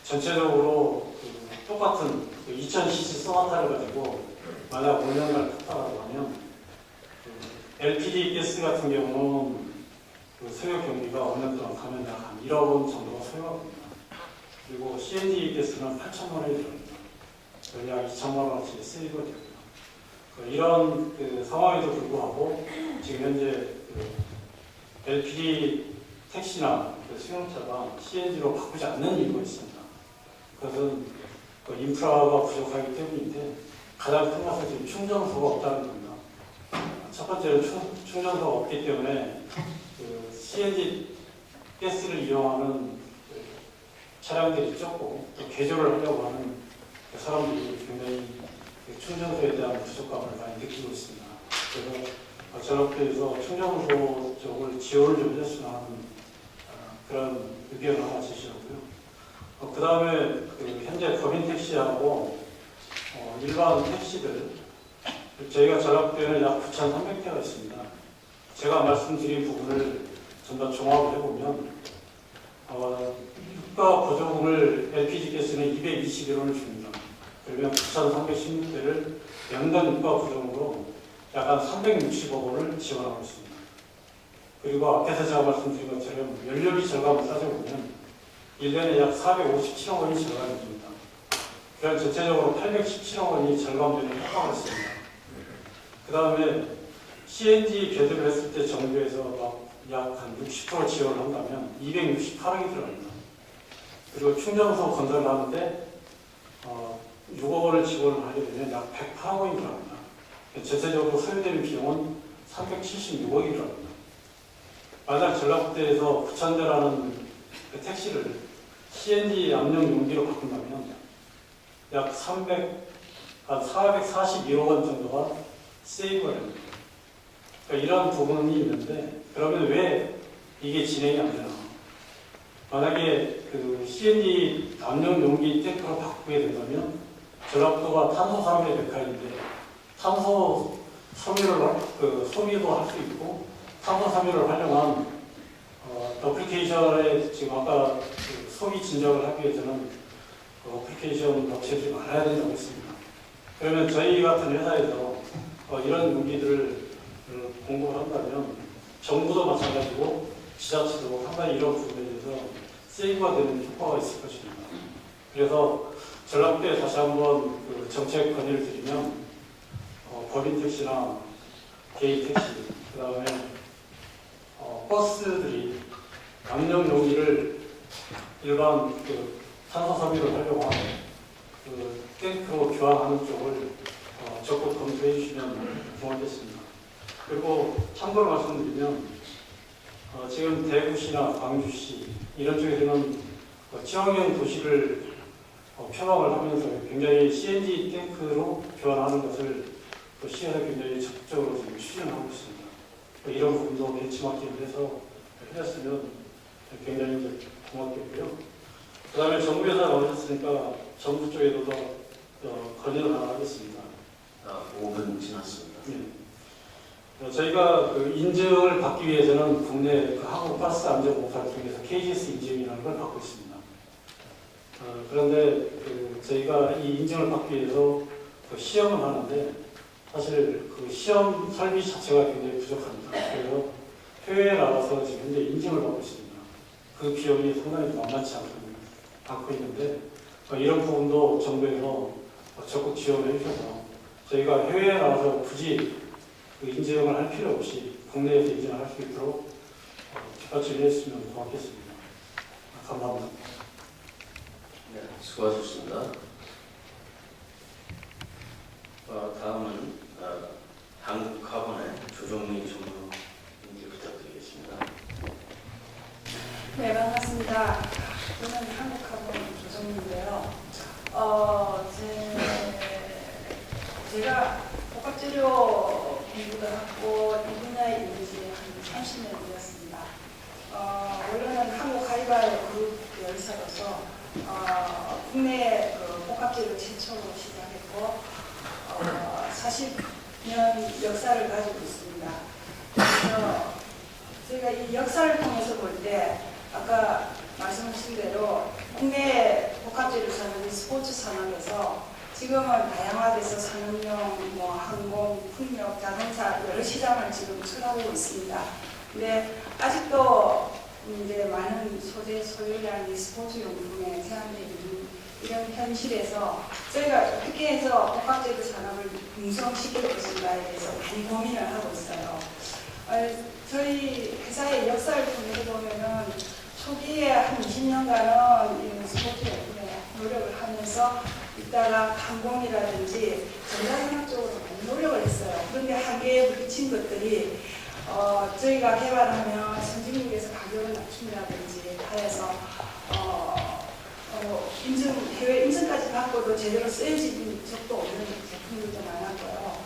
J: 전체적으로 그 똑같은 그 2000cc 소나타를 가지고 만약 5년간 탔다고 하면 그 LPG 가스 같은 경우는 그 소요 경비가 5년 동안 가면 약 한 1억 원 정도가 소요가 됩니다. 그리고 CNG 가스는 8천만 원이 들어갑니다. 약 2천만 원어치 세이브가 됩니다. 이런 그 상황에도 불구하고 지금 현재 그 LPG 택시나 그 수용차가 CNG로 바꾸지 않는 이유가 있습니다. 그것은 그 인프라가 부족하기 때문인데 가장 큰 것은 지금 충전소가 없다는 겁니다. 첫 번째는 충전소가 없기 때문에 그 CNG 가스를 이용하는 그 차량들이 적고 또 개조를 하려고 하는 그 사람들이 굉장히 그 충전소에 대한 부족감을 많이 느끼고 있습니다. 그래서 전라도에서 충전소 쪽을 지원을 좀 해줬으면 하는 그런 의견을 하나 제시하고요. 그 다음에 그 현재 법인 택시하고 일반 택시들 저희가 전라도에는 약 9,300대가 있습니다. 제가 말씀드린 부분을 좀 더 종합을 해보면 유가 보조금을 LPG 가스는 221원을 줍니다. 그러면 9,316대를 연간 유가 보조금으로 약 한 360억 원을 지원하고 있습니다. 그리고 앞에서 제가 말씀드린 것처럼 연료비 절감을 따져보면 1년에 약 457억 원이 절감이 됩니다. 그럼 전체적으로 817억 원이 절감되는 효과가 있습니다. 그 다음에 CNG 개조를 했을 때 정부에서 약 한 60% 지원을 한다면 268억이 들어갑니다. 그리고 충전소 건설을 하는데 6억 원을 지원을 하게 되면 약 108억 원이 들어갑니다. 전체적으로 소요되는 비용은 376억이 들어갑니다. 만약 전라도에서 9,000대라는 그 택시를 CNG 압력 용기로 바꾼다면 약 441억 원 정도가 세이브가 됩니다. 그러니까 이런 부분이 있는데 그러면 왜 이게 진행이 안 되나? 만약에 그 CNG 압력 용기 탱크로 바꾸게 된다면 전라도가 탄소 사업의 백화인데 탄소 소비를 소비도 할 수 있고 탄소 섬유를 활용한 어플리케이션에 지금 아까 그 소비 진정을 하기 위해서는 어플리케이션 업체들이 많아야 된다고 했습니다. 그러면 저희 같은 회사에서 이런 무기들을 공급을 한다면 정부도 마찬가지고 지자체도 상당히 이런 부분에 대해서 세이브가 되는 효과가 있을 것입니다. 그래서 전라도에 다시 한번 그 정책 건의를 드리면 법인 택시나 개인 택시, 그 다음에 버스들이 압력 용기를 일반 그 탄소 섬유를 활용한 그 탱크로 교환하는 쪽을 적극 검토해 주시면 고맙겠습니다. 그리고 참고로 말씀드리면 지금 대구시나 광주시 이런 쪽에서는 친환경 도시를 표방을 하면서 굉장히 CNG 탱크로 교환하는 것을 시에서 굉장히 적극적으로 지금 추진하고 있습니다. 이런 부분도 벤치마킹을 해서 해줬으면 굉장히 이제 고맙겠고요. 그 다음에 정부에서 나오셨으니까 정부 쪽에도 더 건의를 하나 하겠습니다.
F: 5분 지났습니다.
J: 네. 저희가 그 인증을 받기 위해서는 국내 그 한국가스안전공사를 통해서 KGS 인증이라는 걸 받고 있습니다. 그런데 그 저희가 이 인증을 받기 위해서 그 시험을 하는데 사실 그 시험 설비 자체가 굉장히 부족합니다. 그래서 해외에 나가서 지금 현재 인증을 받고 있습니다. 그 비용이 상당히 만만치 않고 있는데 이런 부분도 정부에서 적극 지원해 주셔서 저희가 해외에 나가서 굳이 그 인증을 할 필요 없이 국내에서 인증을 할 수 있도록 뒷받침을 했으면 고맙겠습니다. 감사합니다.
D: 네, 수고하셨습니다. 다음은 한국카본의 조정민 전무님께 부탁드리겠습니다.
K: 네, 반갑습니다. 저는 한국카본 조정민인데요. 제가 복합재료 공부를 하고 이 분야에 있는 지 한 30년 되었습니다. 원래는 한국 가이바의 그룹 열사로서 국내 복합재료 최초로 시작했고 40년 역사를 가지고 있습니다. 그래서 저희가 이 역사를 통해서 볼 때 아까 말씀하신 대로 국내 복합재료 산업이 스포츠 산업에서 지금은 다양화돼서 산업용, 항공, 풍력, 자동차 여러 시장을 지금 쳐다보고 있습니다. 근데 아직도 이제 많은 소재 소유량이 스포츠 용품에 제한되어 있는 이런 현실에서 저희가 어떻게 해서 복합재료 산업을 융성시킬 것인가에 대해서 많이 고민을 하고 있어요. 저희 회사의 역사를 통해서 보면은 초기에 한 20년간은 이런 스포츠 용품에 노력을 하면서 이따가 항공이라든지 전자산업 쪽으로 많이 노력을 했어요. 그런데 한계에 부딪힌 것들이 저희가 개발하면 선진국에서 가격을 낮춘다든지 하여서 해외 인증까지 받고도 제대로 쓰여진 적도 없는 제품들도 많았고요.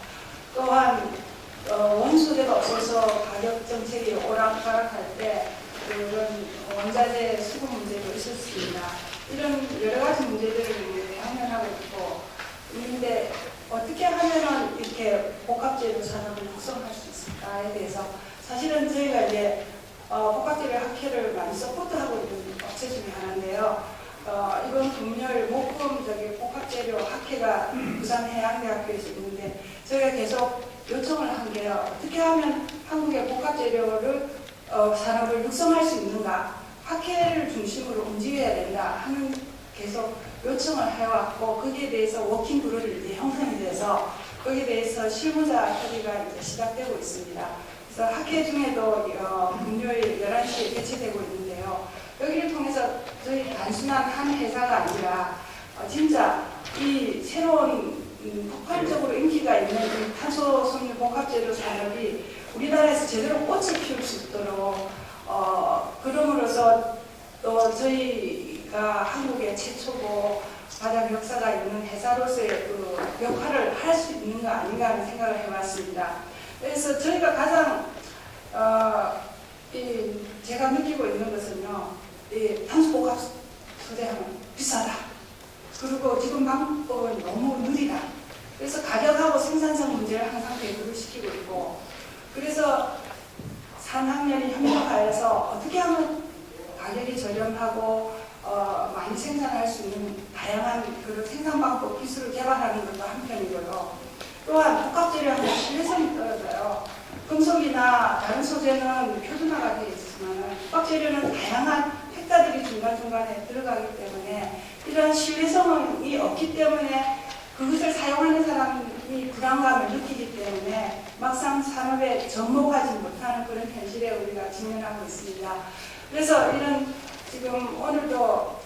K: 또한 원소재가 없어서 가격 정책이 오락가락할 때 그런 원자재 수급 문제도 있었습니다. 이런 여러 가지 문제들을 당면하고 있고 있는데 어떻게 하면은 이렇게 복합재료 산업을 육성할 수 있을까에 대해서 사실은 저희가 이제 복합재료 학회를 많이 서포트하고 있는 업체 중에 하나인데요. 이번 금요일 목금 복합재료 학회가 부산해양대학교에서 있는데 저희가 계속 요청을 한 게요. 어떻게 하면 한국의 복합재료를 산업을 육성할 수 있는가? 학회를 중심으로 움직여야 된다 하는 계속 요청을 해왔고 거기에 대해서 워킹 그룹이 이제 형성이 돼서 거기에 대해서 실무자 협의가 이제 시작되고 있습니다. 그래서 학회 중에도 금요일 11시에 개최되고 있는데요. 여기를 통해서 저희 단순한 한 회사가 아니라 진짜 이 새로운 폭발적으로 인기가 있는 이 탄소 섬유 복합재료 산업이 우리나라에서 제대로 꽃을 피울 수 있도록 그럼으로써 또 저희가 한국의 최초고 가장 역사가 있는 회사로서의 그 역할을 할 수 있는 거 아닌가 하는 생각을 해봤습니다. 그래서 저희가 가장 제가 느끼고 있는 것은요, 탄소 복합 소재하면 비싸다. 그리고 지금 방법은 너무 느리다. 그래서 가격하고 생산성 문제를 항상 대두를 시키고 있고, 그래서 산학연이 협력하여서 어떻게 하면 가격이 저렴하고 많이 생산할 수 있는 다양한 그런 생산 방법 기술을 개발하는 것도 한편이고요. 또한 복합재료하면 신뢰성이 떨어져요. 금속이나 다른 소재는 표준화가 되어 있지만 복합재료는 다양한 팩터들이 중간중간에 들어가기 때문에 이런 신뢰성이 없기 때문에 그것을 사용하는 사람이 불안감을 느끼기 때문에 막상 산업에 접목하지 못하는 그런 현실에 우리가 직면하고 있습니다. 그래서 이런 지금 오늘도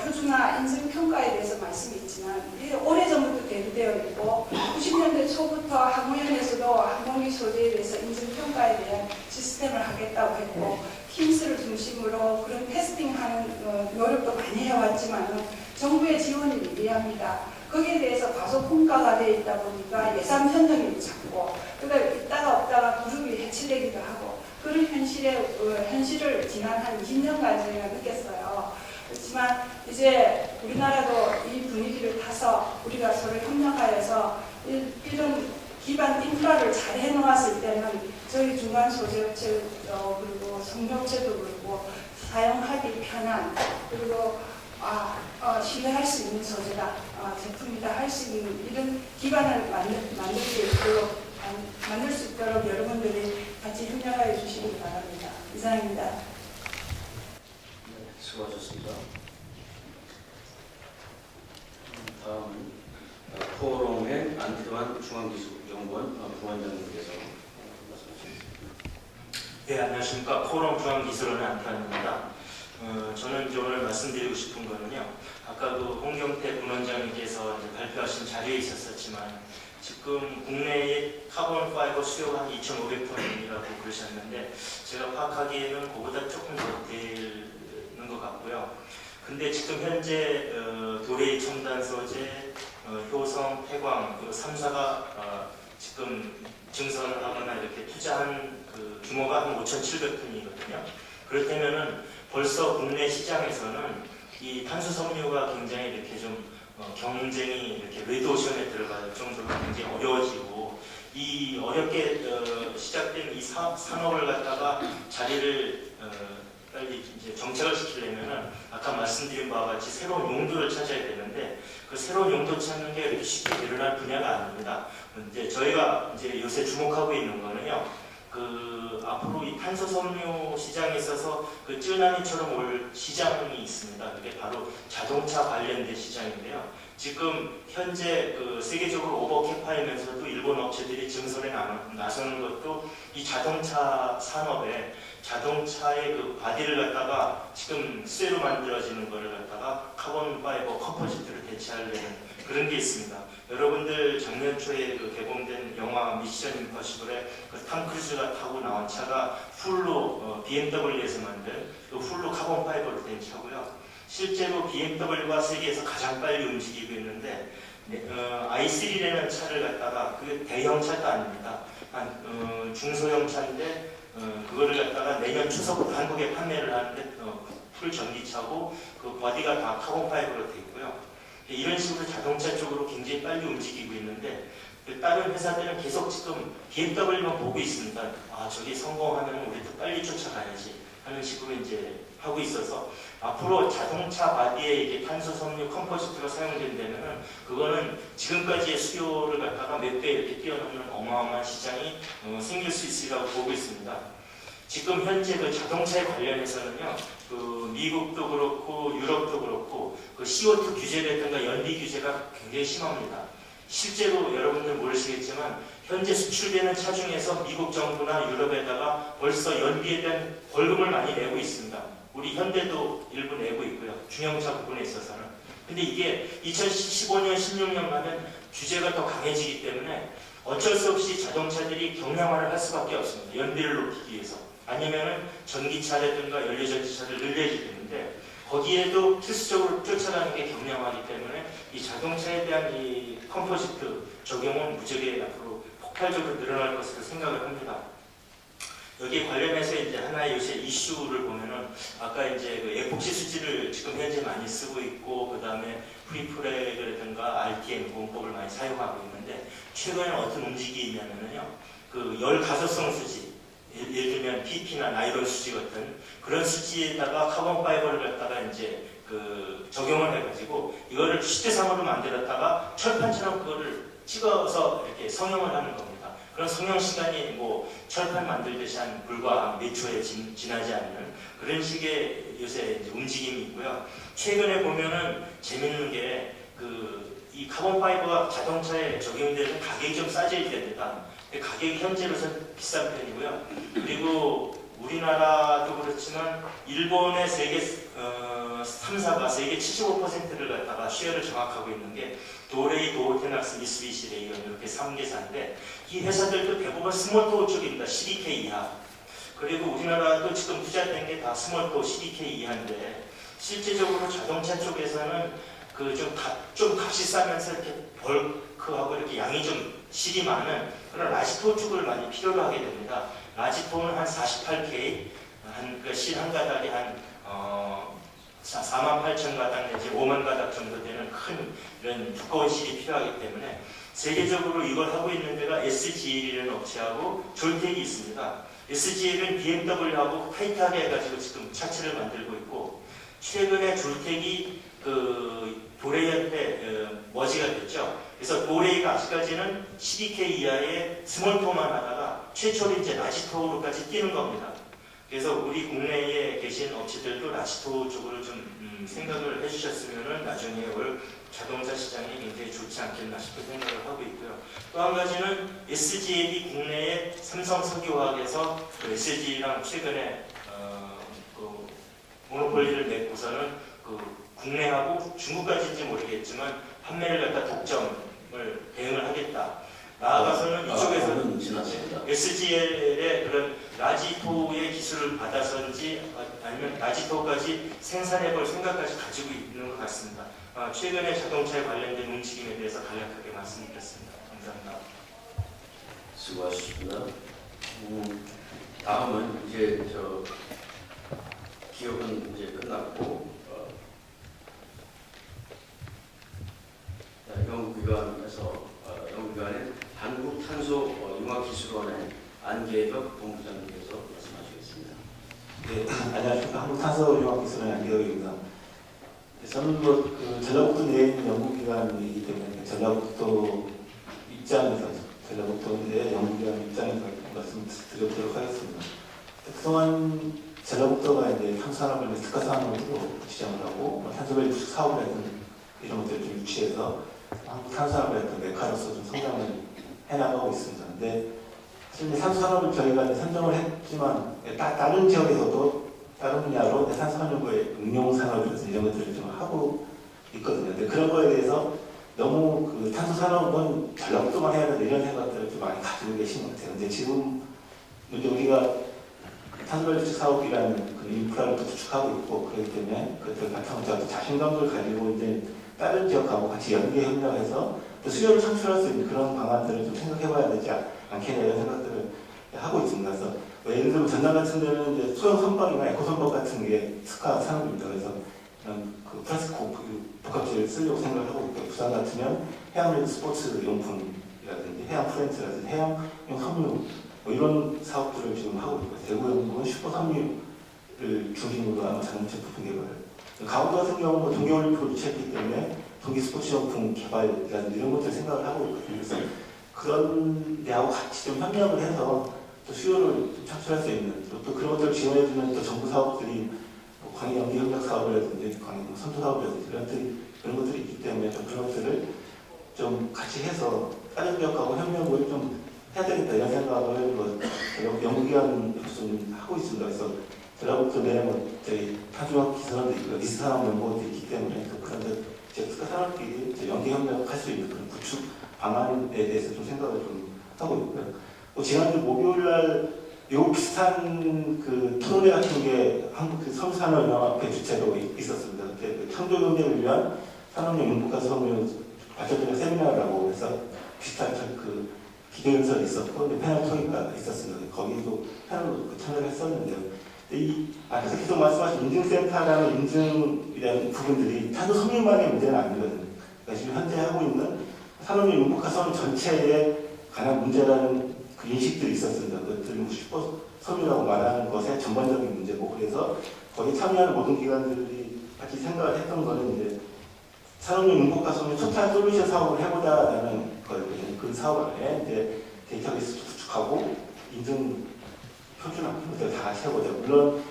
K: 표준화 인증평가에 대해서 말씀이 있지만 오래전부터 대두되어 있고 90년대 초부터 항공연에서도 항공기 소재에 대해서 인증평가에 대한 시스템을 하겠다고 했고 킴스를 중심으로 그런 테스팅하는 노력도 많이 해왔지만 정부의 지원이 미비합니다. 거기에 대해서 과소 평가가 되어 있다 보니까 예산 편성이 작고 그러니까 있다가 없다가 그룹이 해체되기도 하고 그런 현실을 지난 한 20년간 저희가 느꼈어요. 그렇지만 이제 우리나라도 이 분위기를 타서 우리가 서로 협력하여서 이런 기반 인프라를 잘 해놓았을 때는 저희 중간 소재업체 그리고 성료업체도 그렇고 사용하기 편한 그리고 신뢰할 수 있는 소재다, 제품이다 할 수 있는 이런 기반을 만들 수 있도록 여러분들이 같이 협력하여 주시기 바랍니다. 이상입니다.
D: 네, 수고하셨습니다. 다음은 포럼의 안태환 중앙기술연구원 부원장님께서 말씀하시겠습니다.
L: 네, 안녕하십니까. 포럼 중앙기술원의 안태환입니다. 저는 이제 오늘 말씀드리고 싶은 거는요. 아까도 홍경태 부원장님께서 이제 발표하신 자료에 있었지만 지금 국내의 카본 파이버 수요가 한 2,500톤이라고 그러셨는데 제가 파악하기에는 그보다 조금 더 되는 것 같고요. 근데 지금 현재 도레이 첨단 소재, 효성, 태광 그 3사가 지금 증설을 하거나 이렇게 투자한 그 규모가 한 5,700톤이거든요. 그렇다면은 벌써 국내 시장에서는 이 탄소 섬유가 굉장히 이렇게 좀 경쟁이 이렇게 레드오션에 들어갈 정도로 굉장히 어려워지고 이 어렵게 시작된 이 산업을 갖다가 자리를 빨리 이제 정착을 시키려면은 아까 말씀드린 바와 같이 새로운 용도를 찾아야 되는데 그 새로운 용도 찾는 게 이렇게 쉽게 일어날 분야가 아닙니다. 이제 저희가 이제 요새 주목하고 있는 거는요. 그 앞으로 이 탄소 섬유 시장에 있어서 그 쯔나미처럼 올 시장이 있습니다. 그게 바로 자동차 관련된 시장인데요. 지금 현재 그 세계적으로 오버캐파이면서도 일본 업체들이 증설에 나서는 것도 이 자동차 산업에 자동차의 그 바디를 갖다가 지금 쇠로 만들어지는 거를 갖다가 카본 파이버 컴포지트로 대체하려는 그런 게 있습니다. 여러분들 작년 초에 그 개봉된 영화 미션 임퍼시블에 그 탐 크루즈가 타고 나온 차가 풀로 BMW에서 만든 그 풀로 카본 파이버로 된 차고요. 실제로 BMW가 세계에서 가장 빨리 움직이고 있는데 i3라는 차를 갖다가 그 대형 차도 아닙니다. 중소형 차인데 그거를 갖다가 내년 추석부터 한국에 판매를 하는데 풀 전기차고 그 바디가 다 카본 파이버로 되어 있고요. 이런 식으로 자동차 쪽으로 굉장히 빨리 움직이고 있는데 다른 회사들은 계속 지금 BMW만 보고 있습니다. 아 저게 성공하면 우리도 빨리 쫓아가야지 하는 식으로 이제 하고 있어서 앞으로 자동차 바디에 이게 탄소 섬유 컴포지트가 사용된다면은 그거는 지금까지의 수요를 갖다가 몇 배 이렇게 뛰어넘는 어마어마한 시장이 생길 수 있으리라고 보고 있습니다. 지금 현재 그 자동차에 관련해서는요, 그 미국도 그렇고 유럽도 그렇고 그 CO2 규제라든가 연비 규제가 굉장히 심합니다. 실제로 여러분들 모르시겠지만 현재 수출되는 차 중에서 미국 정부나 유럽에다가 벌써 연비에 대한 벌금을 많이 내고 있습니다. 우리 현대도 일부 내고 있고요. 중형차 부분에 있어서는. 근데 이게 2015년, 16년 가면 규제가 더 강해지기 때문에 어쩔 수 없이 자동차들이 경량화를 할 수밖에 없습니다. 연비를 높이기 위해서. 아니면은 전기차라든가 연료전지차를 늘려야 되는데 거기에도 필수적으로 쫓아가는 게 경량화이기 때문에 이 자동차에 대한 이 컴포지트 적용은 무지하게 앞으로 폭발적으로 늘어날 것으로 생각을 합니다. 여기에 관련해서 이제 하나의 요새 이슈를 보면은 아까 이제 그 에폭시 수지를 지금 현재 많이 쓰고 있고 그 다음에 프리프레그라든가 RTM 공법을 많이 사용하고 있는데 최근에 어떤 움직임이냐면요 그 열 가소성 수지 예를 들면 PP나 나이론 수지 같은 그런 수지에다가 카본 파이버를 갖다가 이제 그 적용을 해가지고 이거를 시대상으로 만들었다가 철판처럼 그거를 찍어서 이렇게 성형을 하는 겁니다. 그런 성형 시간이 뭐 철판 만들듯이 한 불과 몇 초에 지나지 않는 그런 식의 요새 이제 움직임이 있고요. 최근에 보면은 재밌는 게 이 카본 파이버가 자동차에 적용되는 가격이 좀 싸질 때입니다. 가격이 현재로서는 비싼 편이고요. 그리고 우리나라도 그렇지만 일본의 세계 3사가 세계 75%를 갖다가 쉐어를 장악하고 있는 게 도레이, 도호테낙스, 미쓰비시, 레이온 이렇게 3개사인데 이 회사들도 대부분 스몰토어 쪽입니다. 12K 이하. 그리고 우리나라도 지금 투자된 게 다 스몰토어 12K 이하인데 실제적으로 자동차 쪽에서는 그 좀 값이 싸면서 이렇게 벌크하고 이렇게 양이 좀 실이 많은 그런 라지토 쪽을 많이 필요로 하게 됩니다. 라지토는 한 48K, 그러니까 실 한 가닥이 한 48,000가닥 내지 5만 가닥 정도 되는 큰 이런 두꺼운 실이 필요하기 때문에 세계적으로 이걸 하고 있는 데가 SGL이라는 업체하고 졸텍이 있습니다. SGL은 BMW하고 타이트하게 해가지고 지금 차체를 만들고 있고 최근에 졸텍이 그 도레이한테 머지가 됐죠. 그래서 도레이가 아직까지는 12K 이하의 스몰토만 하다가 최초로 이제 라지토로까지 뛰는 겁니다. 그래서 우리 국내에 계신 업체들도 라시토 쪽으로 좀 생각을 해주셨으면 나중에 올 자동차 시장이 굉장히 좋지 않겠나 싶은 생각을 하고 있고요. 또 한 가지는 SGL이 국내에 삼성 석유화학에서 그 SG랑 최근에 그 모노폴리를 맺고서는 그 국내하고 중국까지인지 모르겠지만 판매를 갖다 독점을 대응을 하겠다. 나아가서는 이쪽에서는
D: 지났습니다.
L: SGL의 그런 라지토의 기술을 받아서인지 아니면 라지토까지 생산해볼 생각까지 가지고 있는 것 같습니다. 최근에 자동차에 관련된 움직임에 대해서 간략하게 말씀드렸습니다. 감사합니다.
D: 수고하셨습니다. 다음은 이제 기업은 이제 끝났고 연구기관에서 연구기관의 한국탄소융합기술원의 안계혁 본부장님께서 말씀하시겠습니다.
M: 네, 안녕하십니까. 한국탄소융합기술원의 안계혁입니다. 저는 그 전라북도 내에 있는 연구기관이기 때문에 전라북도 입장에서 전라북도 내 연구기관 입장에서 말씀드리도록 하겠습니다. 그동안 전라북도가 이제 탄소산업을 특화산업으로 지정을 하고 탄소밸류 구축 사업이라든 이런 것들을 좀 유치해서 한국 탄소산업의 어떤 메카로서 좀 성장을 해나가고 있습니다. 근데 사실 탄소산업을 저희가 선정을 했지만 다른 지역에서도 다른 분야로 탄소환경부의 응용산업이라든지 이런 것들을 좀 하고 있거든요. 근데 그런 거에 대해서 너무 그 탄소산업은 전라북도만 해야 된다 이런 생각들을 좀 많이 가지고 계신 것 같아요. 근데 지금 이제 우리가 탄소밸류 구축 사업이라는 그 인프라를 구축하고 있고 그렇기 때문에 그것들 바탕으로 자신감을 가지고 이제 다른 지역하고 같이 연계 협력해서 또 수요를 창출할 수 있는 그런 방안들을 좀 생각해봐야 되지 않겠냐 이런 생각들을 하고 있습니다. 그래서 예를 들면 전남 같은 데는 이제 소형 선박이나 에코 선박 같은 게 특화 산업입니다. 그래서 이런 그 플라스틱 복합재를 쓰려고 생각을 하고 있고 부산 같으면 해양레드 스포츠 용품이라든지 해양 프렌즈라든지 해양용 섬유 뭐 이런 사업들을 지금 하고 있고 대구 연구는 슈퍼 섬유를 중심으로 하는 자동차 부품 개발. 강원도 같은 경우는 동계올림픽을 유치했기 때문에 동계 스포츠용품 개발이라든지 이런 것들 생각을 하고 있거든요. 그래서 그런 데하고 같이 좀 협력을 해서 또 수요를 좀 창출할 수 있는 또 그런 것들을 지원해주는 또 정부 사업들이 뭐 광해 연계 협력 사업이라든지 광해 선도 사업이라든지 그런 것들이 있기 때문에 좀 그런 것들을 좀 같이 해서 다른 지역하고 협력을 좀 해야 되겠다 이런 생각을 뭐 연구기관에서 좀 하고 있습니다. 그래서 전라북도 내에 뭐 저희 탄소융합 기술원도 있고 리스산업 연구원도 있기 때문에 또 그런 데 특화 산업끼리 연계 협력할 수 있는 그런 구축 방안에 대해서 좀 생각을 좀 하고 있고요. 지난주 목요일날 요 비슷한 그 토론회 같은 게 한국 그 섬유산업연합회 주최로 있었습니다. 그때 그 창조경제를 위한 산업용 인프라 섬유 발전적 세미나라고 해서 비슷한 그 기도연설이 있었고 패널 토의가 있었습니다. 거기도 패널로 참여를 했었는데요. 이 앞에서 계속 말씀하신 인증센터라는 인증이라는 부분들이 탄소 섬유만의 문제는 아니거든요. 그러니까 지금 현재 하고 있는 산업용 인프라 섬유 전체에 관한 문제라는 그 인식들이 있었습니다. 그것들이 슈퍼 섬유라고 말하는 것의 전반적인 문제고 그래서 거기 참여하는 모든 기관들이 같이 생각을 했던 거는 이제 산업용 인프라 섬유 토탈 솔루션 사업을 해보자라는 거였거든요. 그 사업 안에 이제 데이터베이스 구축하고 인증 표준화 이것들 다 세워보자. 물론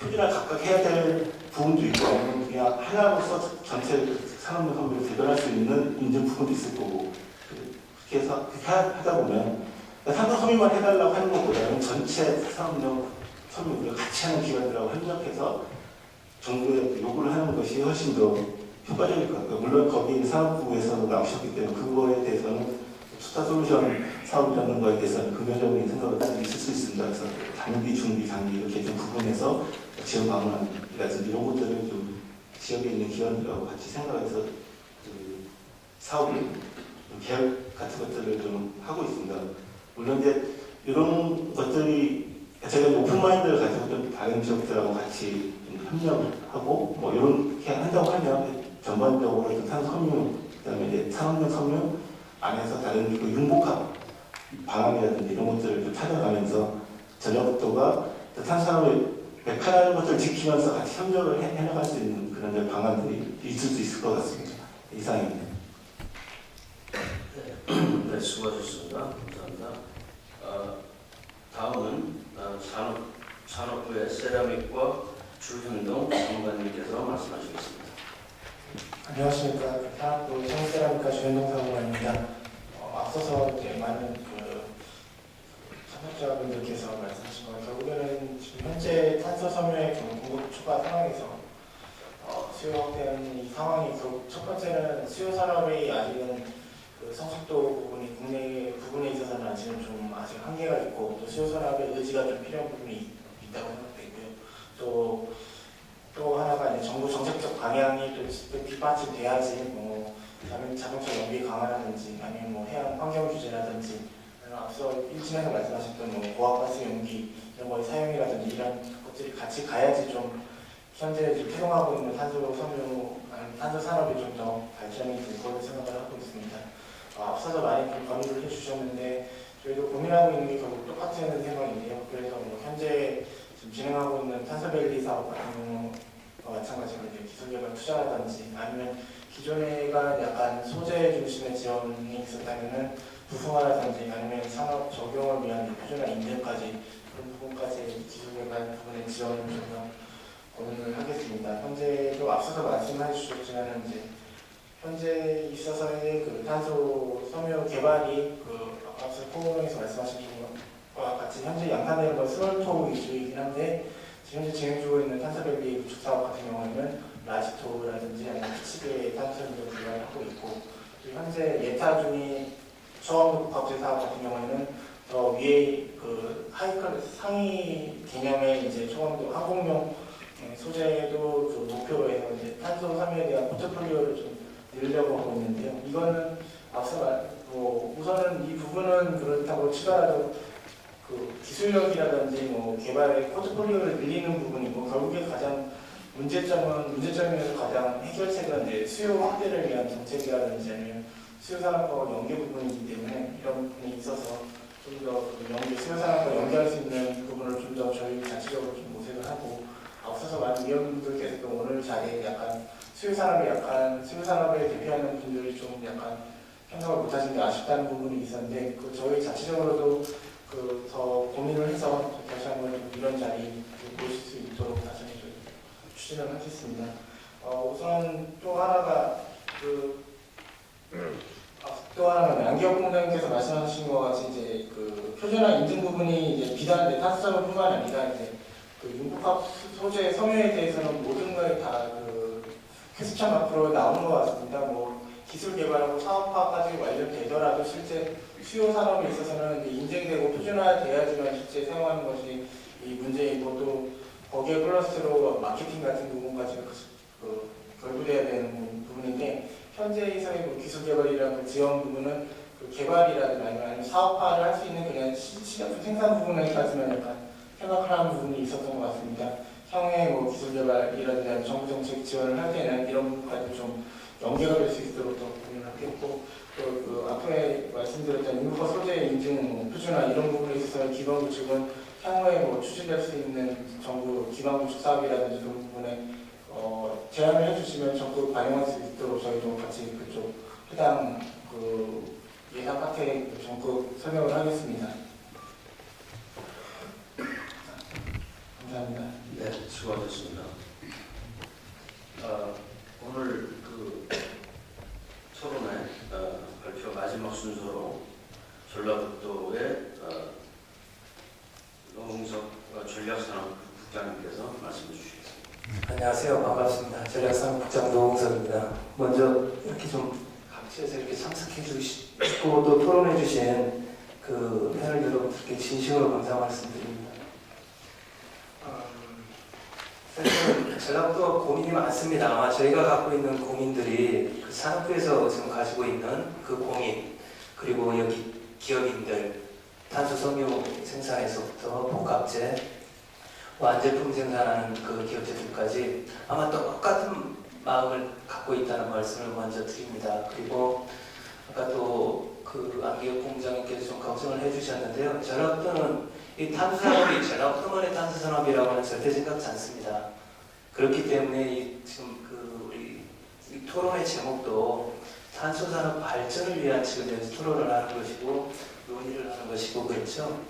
M: 표준화 각각 해야 될 부분도 있고 아니면 그냥 하나로서 전체 산업용 섬유를 대변할 수 있는 인증 부분도 있을 거고 그렇게 해서 그렇게 하다 보면 산소 섬유만 해달라고 하는 것보다는 전체 산업용 섬유를 같이 하는 기관들하고 협력해서 정부에 요구를 하는 것이 훨씬 더 효과적일 것 같고요. 물론 거기 산업부에서 나오셨기 때문에 그거에 대해서는 투자 솔루션 사업이라는 거에 대해서는 긍정적인 생각을 있을 수 있습니다. 그래서 단기, 중기, 단기 이렇게 좀 구분해서 지원 방안이라든지 이런 것들을 좀 지역에 있는 기관들하고 같이 생각해서 그 사업 계획 같은 것들을 좀 하고 있습니다. 물론 이제 이런 것들이 제가 오픈마인드를 가지고 좀 다른 지역들하고 같이 좀 협력하고 뭐 이렇게 한다고 하면 전반적으로 좀 산섬유 그다음에 이제 산업용 섬유 안에서 다른 그 융복합 방안이라든지 이런 것들을 좀 찾아가면서 전라북도가 탄소산업의 메카라는 것들을 지키면서 같이 협력을 해나갈 수 있는 그런 방안들이 있을 수 있을 것 같습니다. 이상입니다.
D: 네, 수고하셨습니다. 감사합니다. 다음은 산업부의 세라믹과 주현동 장관님께서 말씀하시겠습니다.
H: 안녕하십니까. 산업부 성세라믹과 주현동 사무관입니다. 앞서서 이제 많은 참석자분들께서 말씀하신 건 결국에는 지금 현재 탄소 섬유의 공급 초과 상황에서 수요 확대하는 이 상황이 첫 번째는 수요 산업이 아직은 성숙도 부분이 국내 부분에 있어서는 아직은 좀 아직 한계가 있고 또 수요 산업의 의지가 좀 필요한 부분이 있다고 생각되고요. 또 하나가 이제 정부 정책적 방향이 또 뒷받침돼야지 자동차 연비 강화라든지 아니면 해양 환경 규제라든지 아니면 앞서 1층에서 말씀하셨던 고압가스 연기 이런 거의 사용이라든지 이런 것들이 같이 가야지 좀 현재 태동하고 있는 탄소 섬유 탄소 산업이 좀 더 발전이 될 거라고 생각을 하고 있습니다. 앞서서 많이 건의를 해주셨는데 저희도 고민하고 있는 게 결국 똑같은 생각인데요. 그래서 현재 지금 진행하고 있는 탄소밸리 사업 같은 경우와 마찬가지로 기술개발 투자라든지 아니면 기존에가 약간 소재 중심의 지원이 있었다면은 부품화라든지 아니면 산업 적용을 위한 표준화 인증까지 그런 부분까지 기술개발 부분의 지원을 좀 고민을 하겠습니다. 현재도 앞서서 말씀해 주셨지만 이제 현재 있어서의 탄소 섬유 개발이 앞서 포럼에서 말씀하신 것과 같이 현재 양산되는 건 스몰토 위주이긴 한데 현재 진행 중에 있는 탄소밸리 구축 사업 같은 경우에는 라지토라든지 아니면 피치베 탄소섬유를 개발하고 있고 현재 예타 중인 초원급합재 사업 같은 경우에는 더 위에 하이컬 상위 개념의 이제 초원도 항공용 소재도 목표로 해서 이제 탄소 섬유에 대한 포트폴리오를 좀 늘리려고 하고 있는데요. 이거는 앞서 우선은 이 부분은 그렇다고 치더라도 기술력이라든지 개발의 포트폴리오를 늘리는 부분이고 결국에 가장 문제점에서 가장 해결책은 이제 수요 확대를 위한 정책이라든지 아니면 수요 산업과 연계 부분이기 때문에 이런 부분이 있어서 좀 더 수요 산업과 연계할 수 있는 부분을 좀 더 저희 자체적으로 좀 모색을 하고 앞서서 많은 위원분들께서도 오늘 자리에 약간 수요 산업을 대표하는 분들이 좀 약간 생각을 못하신 게 아쉽다는 부분이 있었는데 저희 자체적으로도 더 고민을 해서 다시 한번 이런 자리 모실 수 있도록 다시 추진을 하겠습니다. 우선 또 하나가 양기혁 공장님께서 말씀하신 것 같이 이제 표준화 인증 부분이 이제 비단 탄소섬유뿐만 아니라 이제 융복합 소재 섬유에 대해서는 모든 거에 다 퀘스천 앞으로 나오는 것 같습니다. 기술 개발하고 사업화까지 완료되더라도 실제 수요 산업에 있어서는 인증되고 표준화돼야지만 실제 사용하는 것이 이 문제이고 또 거기에 플러스로 마케팅 같은 부분까지 결부돼야 되는 부분인데 현재에서의 기술 개발이라는 지원 부분은 개발이라든가 아니면 사업화를 할 수 있는 그냥 시작품 생산 부분에까지만 약간 생각하는 부분이 있었던 것 같습니다. 향후에 기술 개발이라든가 정부 정책 지원을 할 때는 이런 부분까지 좀 연계가 될 수 있도록 더 고민을 하겠고 또 앞에 말씀드렸던 인프라 소재 인증 표준화 이런 부분에 있어서 기반 구축은 향후에 추진될 수 있는 정부 기반 구축 사업이라든지 그런 부분에 제안을 해주시면 적극 반영할 수 있도록 저희도 같이 그쪽 해당 예산 파트에 적극 설명을 하겠습니다. 감사합니다.
D: 네, 수고하셨습니다. 오늘 토론회 발표 마지막 순서로 전라북도의 노홍석 전략산업국장님께서 말씀해 주시겠습니다.
N: 안녕하세요. 반갑습니다. 전략산업국장 노홍석입니다. 먼저 이렇게 좀 각지에서 이렇게 참석해 주시고 또 토론해 주신 패널 여러분들께 진심으로 감사 말씀드립니다. 사실 전라북도가 고민이 많습니다. 아마 저희가 갖고 있는 고민들이 산업부에서 지금 가지고 있는 고민 그리고 여기 기업인들 탄소섬유 생산에서부터 복합재 완제품 생산하는 기업체들까지 아마 똑같은 마음을 갖고 있다는 말씀을 먼저 드립니다. 그리고 아까 또 안기혁 공장님께서 좀 걱정을 해주셨는데요. 전라북도는 이 탄소산업이 전라북도만의 탄소산업이라고는 절대 생각지 않습니다. 그렇기 때문에 지금 이 토론의 제목도 탄소산업 발전을 위한 지금 토론을 하는 것이고 논의를 하는 것이고 그렇죠.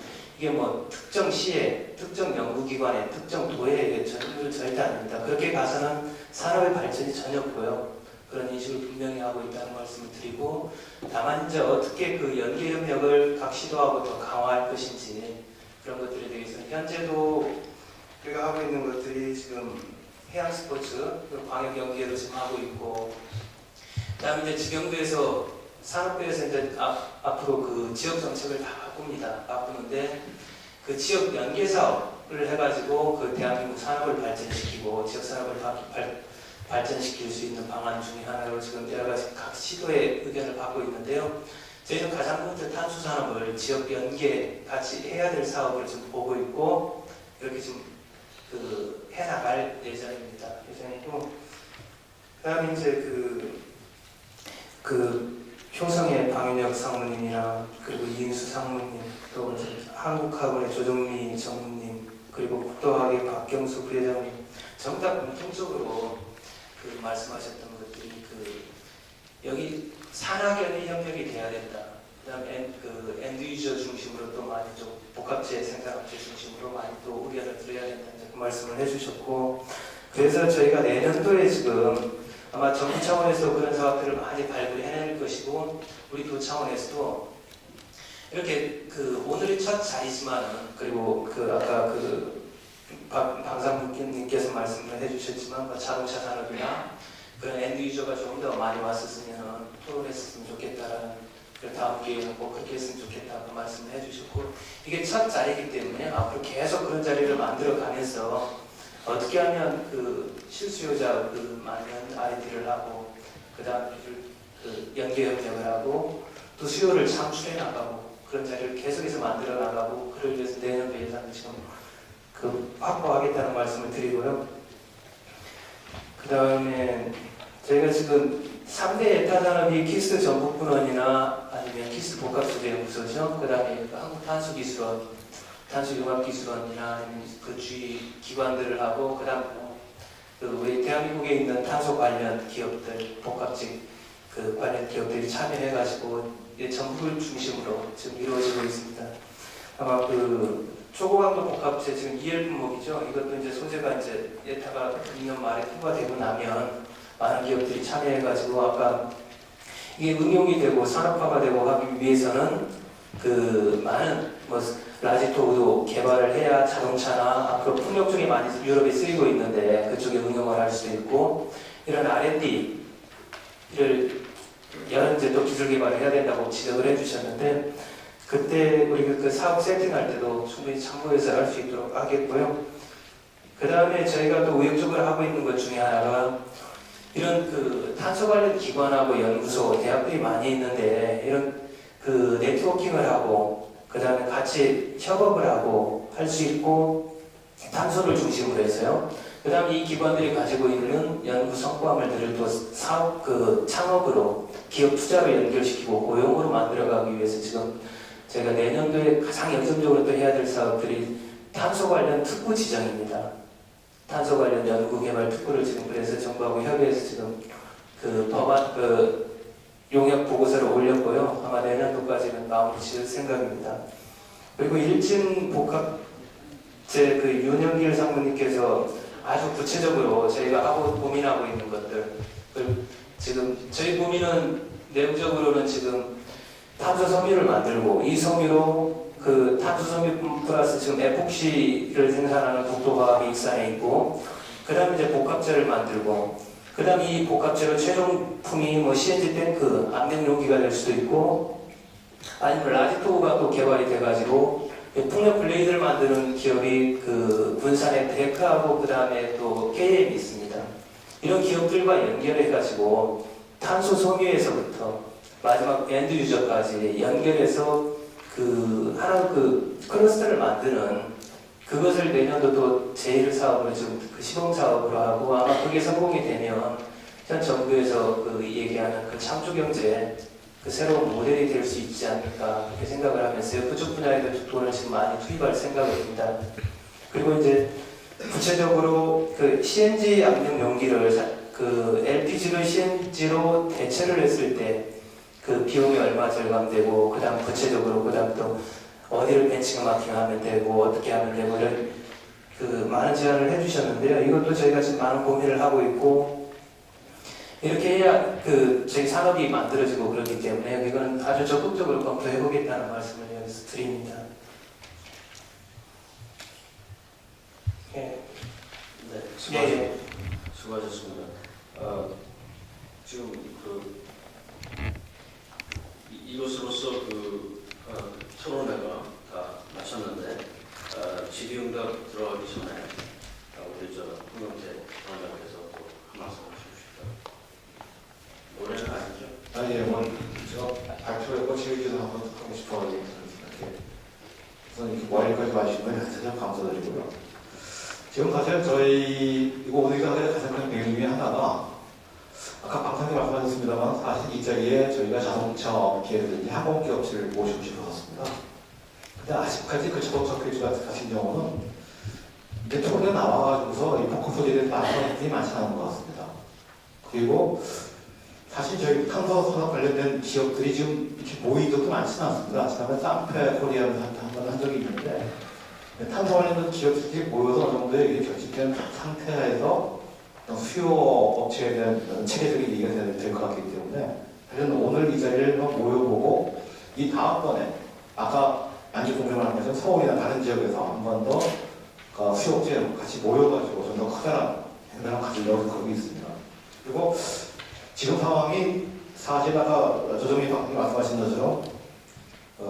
N: 이게 뭐 특정 시에, 특정 연구기관에, 특정 도회에 전부를 절대 아닙니다. 그렇게 가서는 산업의 발전이 전혀 없고요. 그런 인식을 분명히 하고 있다는 말씀을 드리고, 다만 이제 어떻게 그 연계협력을 각 시도하고 더 강화할 것인지 그런 것들에 대해서 현재도 우리가 하고 있는 것들이 지금 해양 스포츠, 광역 연계로 지금 하고 있고, 그다음에 이제 지경부에서 산업부에서 이제 앞으로 그 지역 정책을 다 바꾸는데 그 지역 연계 사업을 해가지고 그 대한민국 산업을 발전시키고 지역 산업을 발전시킬 수 있는 방안 중에 하나로 지금 여러 가지 각 시도의 의견을 받고 있는데요. 저희는 가장 먼저 탄소 산업을 지역 연계 같이 해야 될 사업을 지금 보고 있고 이렇게 좀 그 해나갈 예정입니다. 그다음에 이제 그 효성의 방윤혁 상무님이랑 그리고 이인수 상무님 또 한국학원의 조정미 정무님 그리고 국도학의 박경수 부회장님 전부 다 공통적으로 그 말씀하셨던 것들이 그 여기 산학연의 협력이 돼야 된다. 그다음에 그 엔드 유저 중심으로 또 많이 좀 복합체 생산업체 중심으로 많이 또 의견을 드려야 된다는 그 말씀을 해주셨고 그래서 저희가 내년도에 지금 아마 정부 차원에서 그런 사업들을 많이 발굴해낼 것이고 우리 도 차원에서도 이렇게 그 오늘이 첫 자리지만은 그리고 그 아까 그 방상님께서 말씀을 해주셨지만 뭐 자동차 산업이나 그런 엔드 유저가 좀 더 많이 왔었으면 토론했으면 좋겠다라는 그 다음 기회는 꼭 그렇게 했으면 좋겠다고 말씀을 해주셨고 이게 첫 자리이기 때문에 앞으로 계속 그런 자리를 만들어 가면서 어떻게 하면 그 실수요자 그 많은 아이디를 하고 그 다음에 그 연계협력을 하고 또 수요를 창출해 나가고 그런 자리를 계속해서 만들어 나가고 그를 위해서 내년도 예산을 지금 그 확보하겠다는 말씀을 드리고요. 그 다음에 저희가 지금 3대 예타산업이 키스 전북분원이나 아니면 키스 복합소재연구소죠. 그 다음에 한국탄수기술원, 탄수융합기술원이나 아니면 그 주위 기관들을 하고 그 다음 그 우리 대한민국에 있는 탄소 관련 기업들, 복합직 그 관련 기업들이 참여해가지고 전북을 중심으로 지금 이루어지고 있습니다. 아마 그 초고강도 복합체 지금 2열 품목이죠. 이것도 이제 소재가 이제 예타가 2년 말에 통과되고 나면 많은 기업들이 참여해가지고 아까 이게 응용이 되고 산업화가 되고 하기 위해서는 그 많은 뭐 라지토우도 개발을 해야 자동차나 앞으로 풍력 중에 많이 유럽에 쓰이고 있는데 그쪽에 응용을 할 수도 있고 이런 R&D를 여러 이제 또 기술 개발을 해야 된다고 지적을 해주셨는데 그때 우리 그 사업 세팅할 때도 충분히 참고해서 할 수 있도록 하겠고요. 그 다음에 저희가 또 의욕적으로 하고 있는 것 중에 하나가 이런 그 탄소 관련 기관하고 연구소, 대학들이 많이 있는데 이런 그 네트워킹을 하고 그 다음에 같이 협업을 하고 할 수 있고 탄소를 중심으로 해서요. 그 다음에 이 기관들이 가지고 있는 연구 성과물들을 또 사업 그 창업으로 기업 투자로 연결시키고 고용으로 만들어가기 위해서 지금 제가 내년도에 가장 역점적으로 또 해야 될 사업들이 탄소 관련 특구 지정입니다. 탄소 관련 연구 개발 특구를 지금 그래서 정부하고 협의해서 지금 그 법안 그 용역 보고서를 올렸고요. 아마 내년도까지는 마무리 지을 생각입니다. 그리고 일진 복합제 그 윤영길 상무님께서 아주 구체적으로 저희가 하고 고민하고 있는 것들 지금 저희 고민은 내부적으로는 지금 탄소 섬유를 만들고 이 섬유로 그 탄소 섬유 플러스 지금 에폭시를 생산하는 국도화학이 익산에 있고 그 다음에 이제 복합제를 만들고 그 다음에 이 복합제로 최종품이 뭐 CNG 탱크, 압력 용기가 될 수도 있고 아니면 라지토우가 또 개발이 돼가지고 풍력 블레이드를 만드는 기업이 그 군산의 데크하고 그 다음에 또 KM이 있습니다. 이런 기업들과 연결해가지고 탄소 섬유에서부터 마지막 엔드 유저까지 연결해서 그 하나 그 클러스터를 만드는 그것을 내년도도 제1 사업으로 지금 그 시범 사업으로 하고 아마 그게 성공이 되면 현 정부에서 그 얘기하는 그 창조 경제 그 새로운 모델이 될 수 있지 않을까 그렇게 생각을 하면서요. 그쪽 분야에도 돈을 지금 많이 투입할 생각입니다. 그리고 이제 구체적으로 그 CNG 압력 용기를 그 LPG를 CNG로 대체를 했을 때 그 비용이 얼마 절감되고 그다음 구체적으로 그다음 또 어디를 벤치가 마킹하면 되고 어떻게 하면 되고 이런 그 많은 제안을 해주셨는데요. 이것도 저희가 지금 많은 고민을 하고 있고 이렇게 해야 그 저희 산업이 만들어지고 그렇기 때문에 이거는 아주 적극적으로 검토해보겠다는 말씀을 여기서 드립니다. 예.
D: 네, 수고하셨습니다. 지금 이것으로서 토론회가 다 마쳤는데 질의응답 들어가기 전에 우리 홍영태 원장님께서 또 한 말씀 해주십시오. 노래는 아니죠?
B: 아니, 저 발표에 꽂히기도 한번 하고 싶어가지고 이렇게 우선 이렇게 머리까지 마시는 건 대단히 감사드리고요. 지금 사실 저희 이거 오늘 가장 큰 배경 중에 하나가 아까 방탄님 말씀하셨습니다만 사실 이 자리에 저희가 자동차 업계라든지 항공기 업체를 모시고 싶었습니다. 근데 아직까지 그 자동차 업계 같은 경우는 이제 토론에 나와가지고서 이 포커 소재에 대해서 말하는 분이 많지 않은 것 같습니다. 그리고 사실 저희 탄소 산업 관련된 기업들이 지금 이렇게 모이도 많지는 않습니다. 지난번에 쌍페 코리아에서 한 적이 있는데 탄소 관련된 기업들이 모여서 어느 정도의 결집된 상태에서 수요 업체에 대한 체계적인 얘기가 될 것 같기 때문에 사실은 오늘 이 자리를 모여보고 이 다음번에 아까 안주 공정을 하는 것처럼 서울이나 다른 지역에서 한 번 더 수요 업체 같이 모여가지고 좀 더 커다란 행사를 가지려고 그러고 있습니다. 그리고 지금 상황이 사실 아까 조정희 박사님 말씀하신 것처럼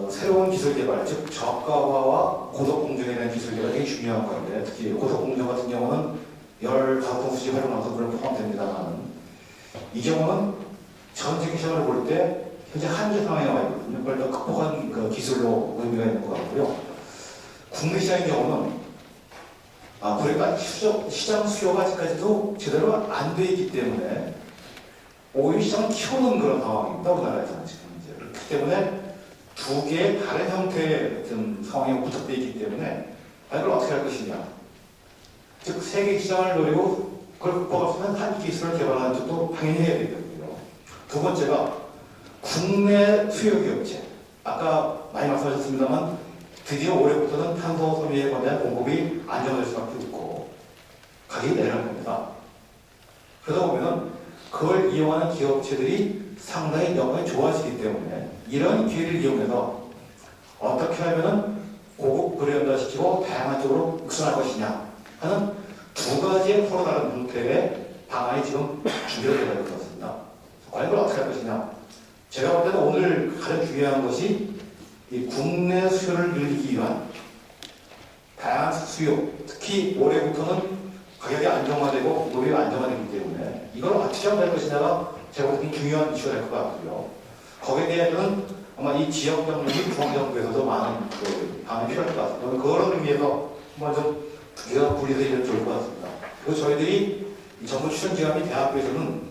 B: 새로운 기술 개발, 즉 저가화와 고속 공정에 대한 기술 개발이 굉장히 중요한 건데 특히 고속 공정 같은 경우는 15톤 수지 활용해서 그런 포함됩니다만 이 경우는 전 세계 시장을 볼 때 현재 한계 상황에 와 있거든요. 그걸 더 극복한 그 기술로 의미가 있는 것 같고요. 국내 시장의 경우는 그러니까 시장 수요가 아직까지도 제대로 안 돼 있기 때문에 오히려 시장을 키우는 그런 상황입니다. 우리나라에서는 지금 이제. 그렇기 때문에 두 개의 다른 형태의 어떤 상황이 부탁되어 있기 때문에 이걸 어떻게 할 것이냐. 즉 세계 시장을 노리고 그걸 극복할 수 있는 한 기술을 개발하는 쪽도 당연히 해야 되거든요. 두 번째가 국내 수요 기업체. 아까 많이 말씀하셨습니다만 드디어 올해부터는 탄소 섬유에 관한 공급이 안정될 수밖에 없고 가격이 내려갈 겁니다. 그러다 보면은 그걸 이용하는 기업체들이 상당히 여건이 좋아지기 때문에 이런 기회를 이용해서 어떻게 하면은 고급 브랜드화시키고 다양한 쪽으로 육성할 것이냐 하는 두 가지의 서로 다른 형태의 방안이 지금 준비가 되어 있는 것 같습니다. 과연 그걸 어떻게 할 것이냐. 제가 볼 때는 오늘 가장 중요한 것이 이 국내 수요를 늘리기 위한 다양한 수요, 특히 올해부터는 가격이 안정화되고 노비가 안정화되기 때문에 이걸 어떻게 하면 될 것이냐가 제가 볼 때는 중요한 이슈가 될 것 같고요. 거기에 대해서는 아마 이 지역 정부인 중앙정부에서도 많은 방안이 필요할 것 같습니다. 그런 의미에서 한번 좀 두개가 분리되면 좋을 것 같습니다. 그리고 저희들이 이 정부 출연기관인 대학교에서는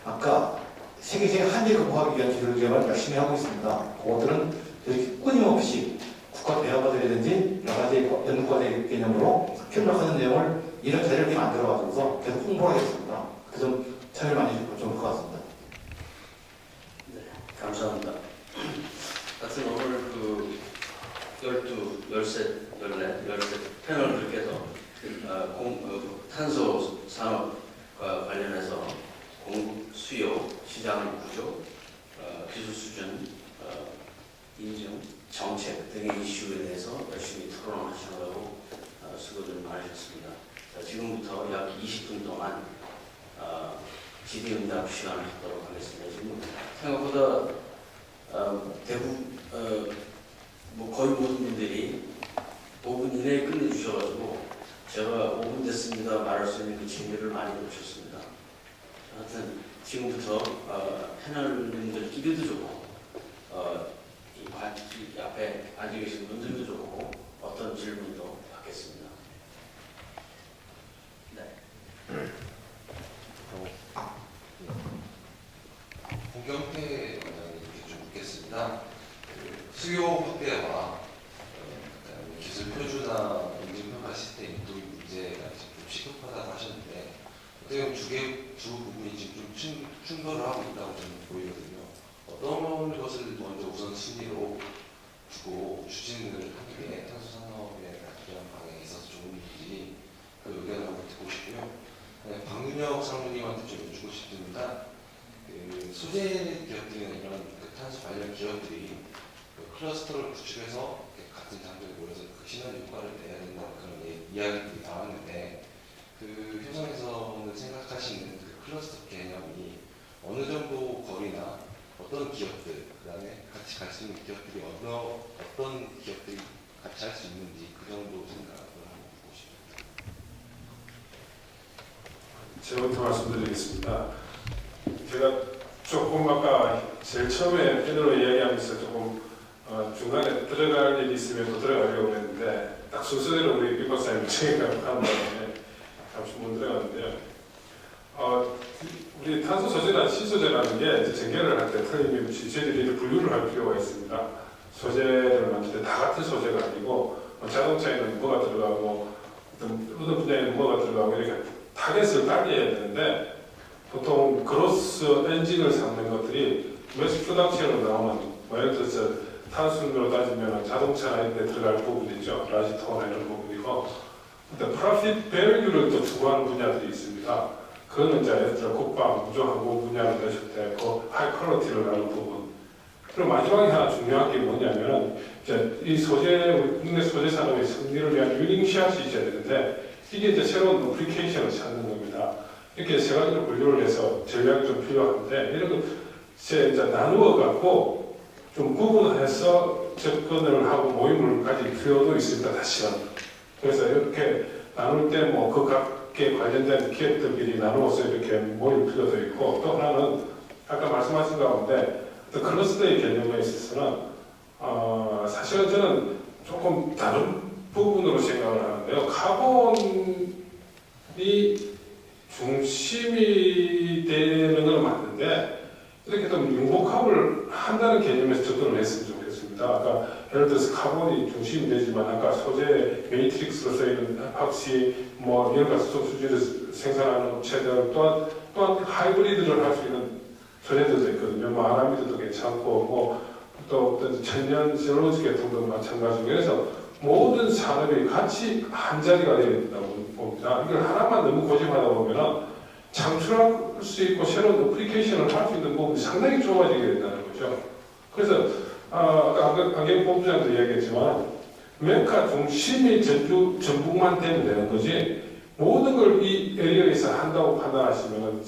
B: 아까 세계적인 한계 극복하기 위한 기술 개발을 열심히 하고 있습니다. 그것들은 이렇게 끊임없이 국가 대학가들이든지 여러 가지 연구과대 개념으로 협력하는 내용을 이런 자리를 만들어가지고서 계속 홍보를 하겠습니다. 그 점 참여 많이 해주시면 좋을 것 같습니다.
D: 네, 감사합니다. 하여튼 오늘 13 패널들께서 탄소 산업과 관련해서 공급, 수요, 시장 구조, 기술 수준, 인증, 정책 등의 이슈에 대해서 열심히 토론하시느라고 수고들 많으셨습니다. 자, 지금부터 약 20분 동안 질의응답 시간을 갖도록 하겠습니다. 지금 생각보다 대부분 거의 모든 분들이 5분 이내에 끝내주셔가지고 제가 5분 됐습니다 말할 수 있는 그 재미를 많이 놓쳤습니다. 하여튼 지금부터 패널분들끼리도 좋고 이 앞에 앉아 계신 분들도 좋고 어떤 질문도 받겠습니다. 네.
O: 고경태 원장님께 좀 묻겠습니다. 수요 확대와 기술 표준화 인증 평가 시스템 이 문제가 좀 시급하다고 하셨는데 어떻게 보면 두 부분이 지금 좀 충돌을 하고 있다고 저는 보이거든요. 어떤 것을 먼저 우선순위로 두고 부진을 하는 게 탄소 산업의 이런 방향에 있어서 좋은지 그 의견을 한번 듣고 싶고요. 네, 박윤혁 사모님한테 좀 여쭙고 싶습니다. 그 소재 기업들이나 이런 그 탄소 관련 기업들이 그 클러스터를 구축해서 같은 장소에 모여서 그 시너지 효과를 내야 된다는 그런 이야기들이 나왔는데 그 효성에서는 생각하시는 그 클러스터 개념이 어느 정도 거리나 어떤 기업들, 그 다음에 같이 갈 수 있는 기업들이 어떤 기업들이 같이 할 수 있는지 그 정도 생각을 한번 보고 싶습니다.
E: 제부터 말씀드리겠습니다. 제가 조금 아까 제일 처음에 패널로 이야기하면서 조금 중간에 들어갈 일이 있으면 또 들어가려고 했는데 딱 순서대로 우리 임 박사님 책임감을 하는 바람에 잠시 못 들어갔는데요. 우리 탄소 소재나 시소재라는 게 이제 전개를 할 때 틀림없이 저희들이 분류를 할 필요가 있습니다. 소재를 만들 때 다 같은 소재가 아니고 자동차에는 뭐가 들어가고 어떤 분야에는 뭐가 들어가고 이렇게 타겟을 따져야 되는데 보통 그로스 엔진을 삼는 것들이 매스 프로덕션으로 나오면 예를 들어서 탄수로 따지면 자동차나 이런 데 들어갈 부분이죠. 라지토나 이런 부분이고 근데 프로핏 밸류를 또 추구하는 분야들이 있습니다. 그거는 이제 예를 들어 국방, 우주항공 분야를 내실 때 그 하이 퀄리티를 가는 부분. 그리고 마지막에 하나 중요한 게 뭐냐면은 이제 이 소재, 국내 소재 산업의 승리를 위한 유닝샷이 있어야 되는데 이게 이제 새로운 어플리케이션을 찾는 겁니다. 이렇게 세 가지로 분류를 해서 전략이 좀 필요한데 이런 거 이제 나누어 갖고 좀 구분해서 접근을 하고 모임을 가질 필요도 있습니다. 다시는. 그래서 이렇게 나눌 때 뭐 그 각계 관련된 기업들끼리 나누어서 이렇게 모일 필요도 있고 또 하나는 아까 말씀하신 가운데 또 클러스터의 개념에 있어서는 사실은 저는 조금 다른 부분으로 생각을 하는데요. 카본이 중심이 되는 건 맞는데 이렇게 좀 융복합을 한다는 개념에서 접근을 했으면 좋겠습니다. 아까 예를 들어서 카본이 중심이 되지만 아까 소재 매트릭스로 쓰이는 에팍시 뭐 이런 가스통 수지를 생산하는 업체들 또한 하이브리드를 할 수 있는 소재들도 있거든요. 뭐 아라미드도 괜찮고 뭐 또 어떤 천연 셀룰로즈 계통도 마찬가지고 그래서 모든 산업이 같이 한 자리가 되어야 된다고 봅니다. 이걸 하나만 너무 고집하다 보면 창출할 수 있고 새로운 어플리케이션을 할 수 있는 부분이 상당히 좁아지게 된다는 거죠. 그래서 아까 안경 본부장도 이야기했지만 메카 중심이 전북만 되면 되는 거지 모든 걸 이 에리어에서 한다고 판단하시면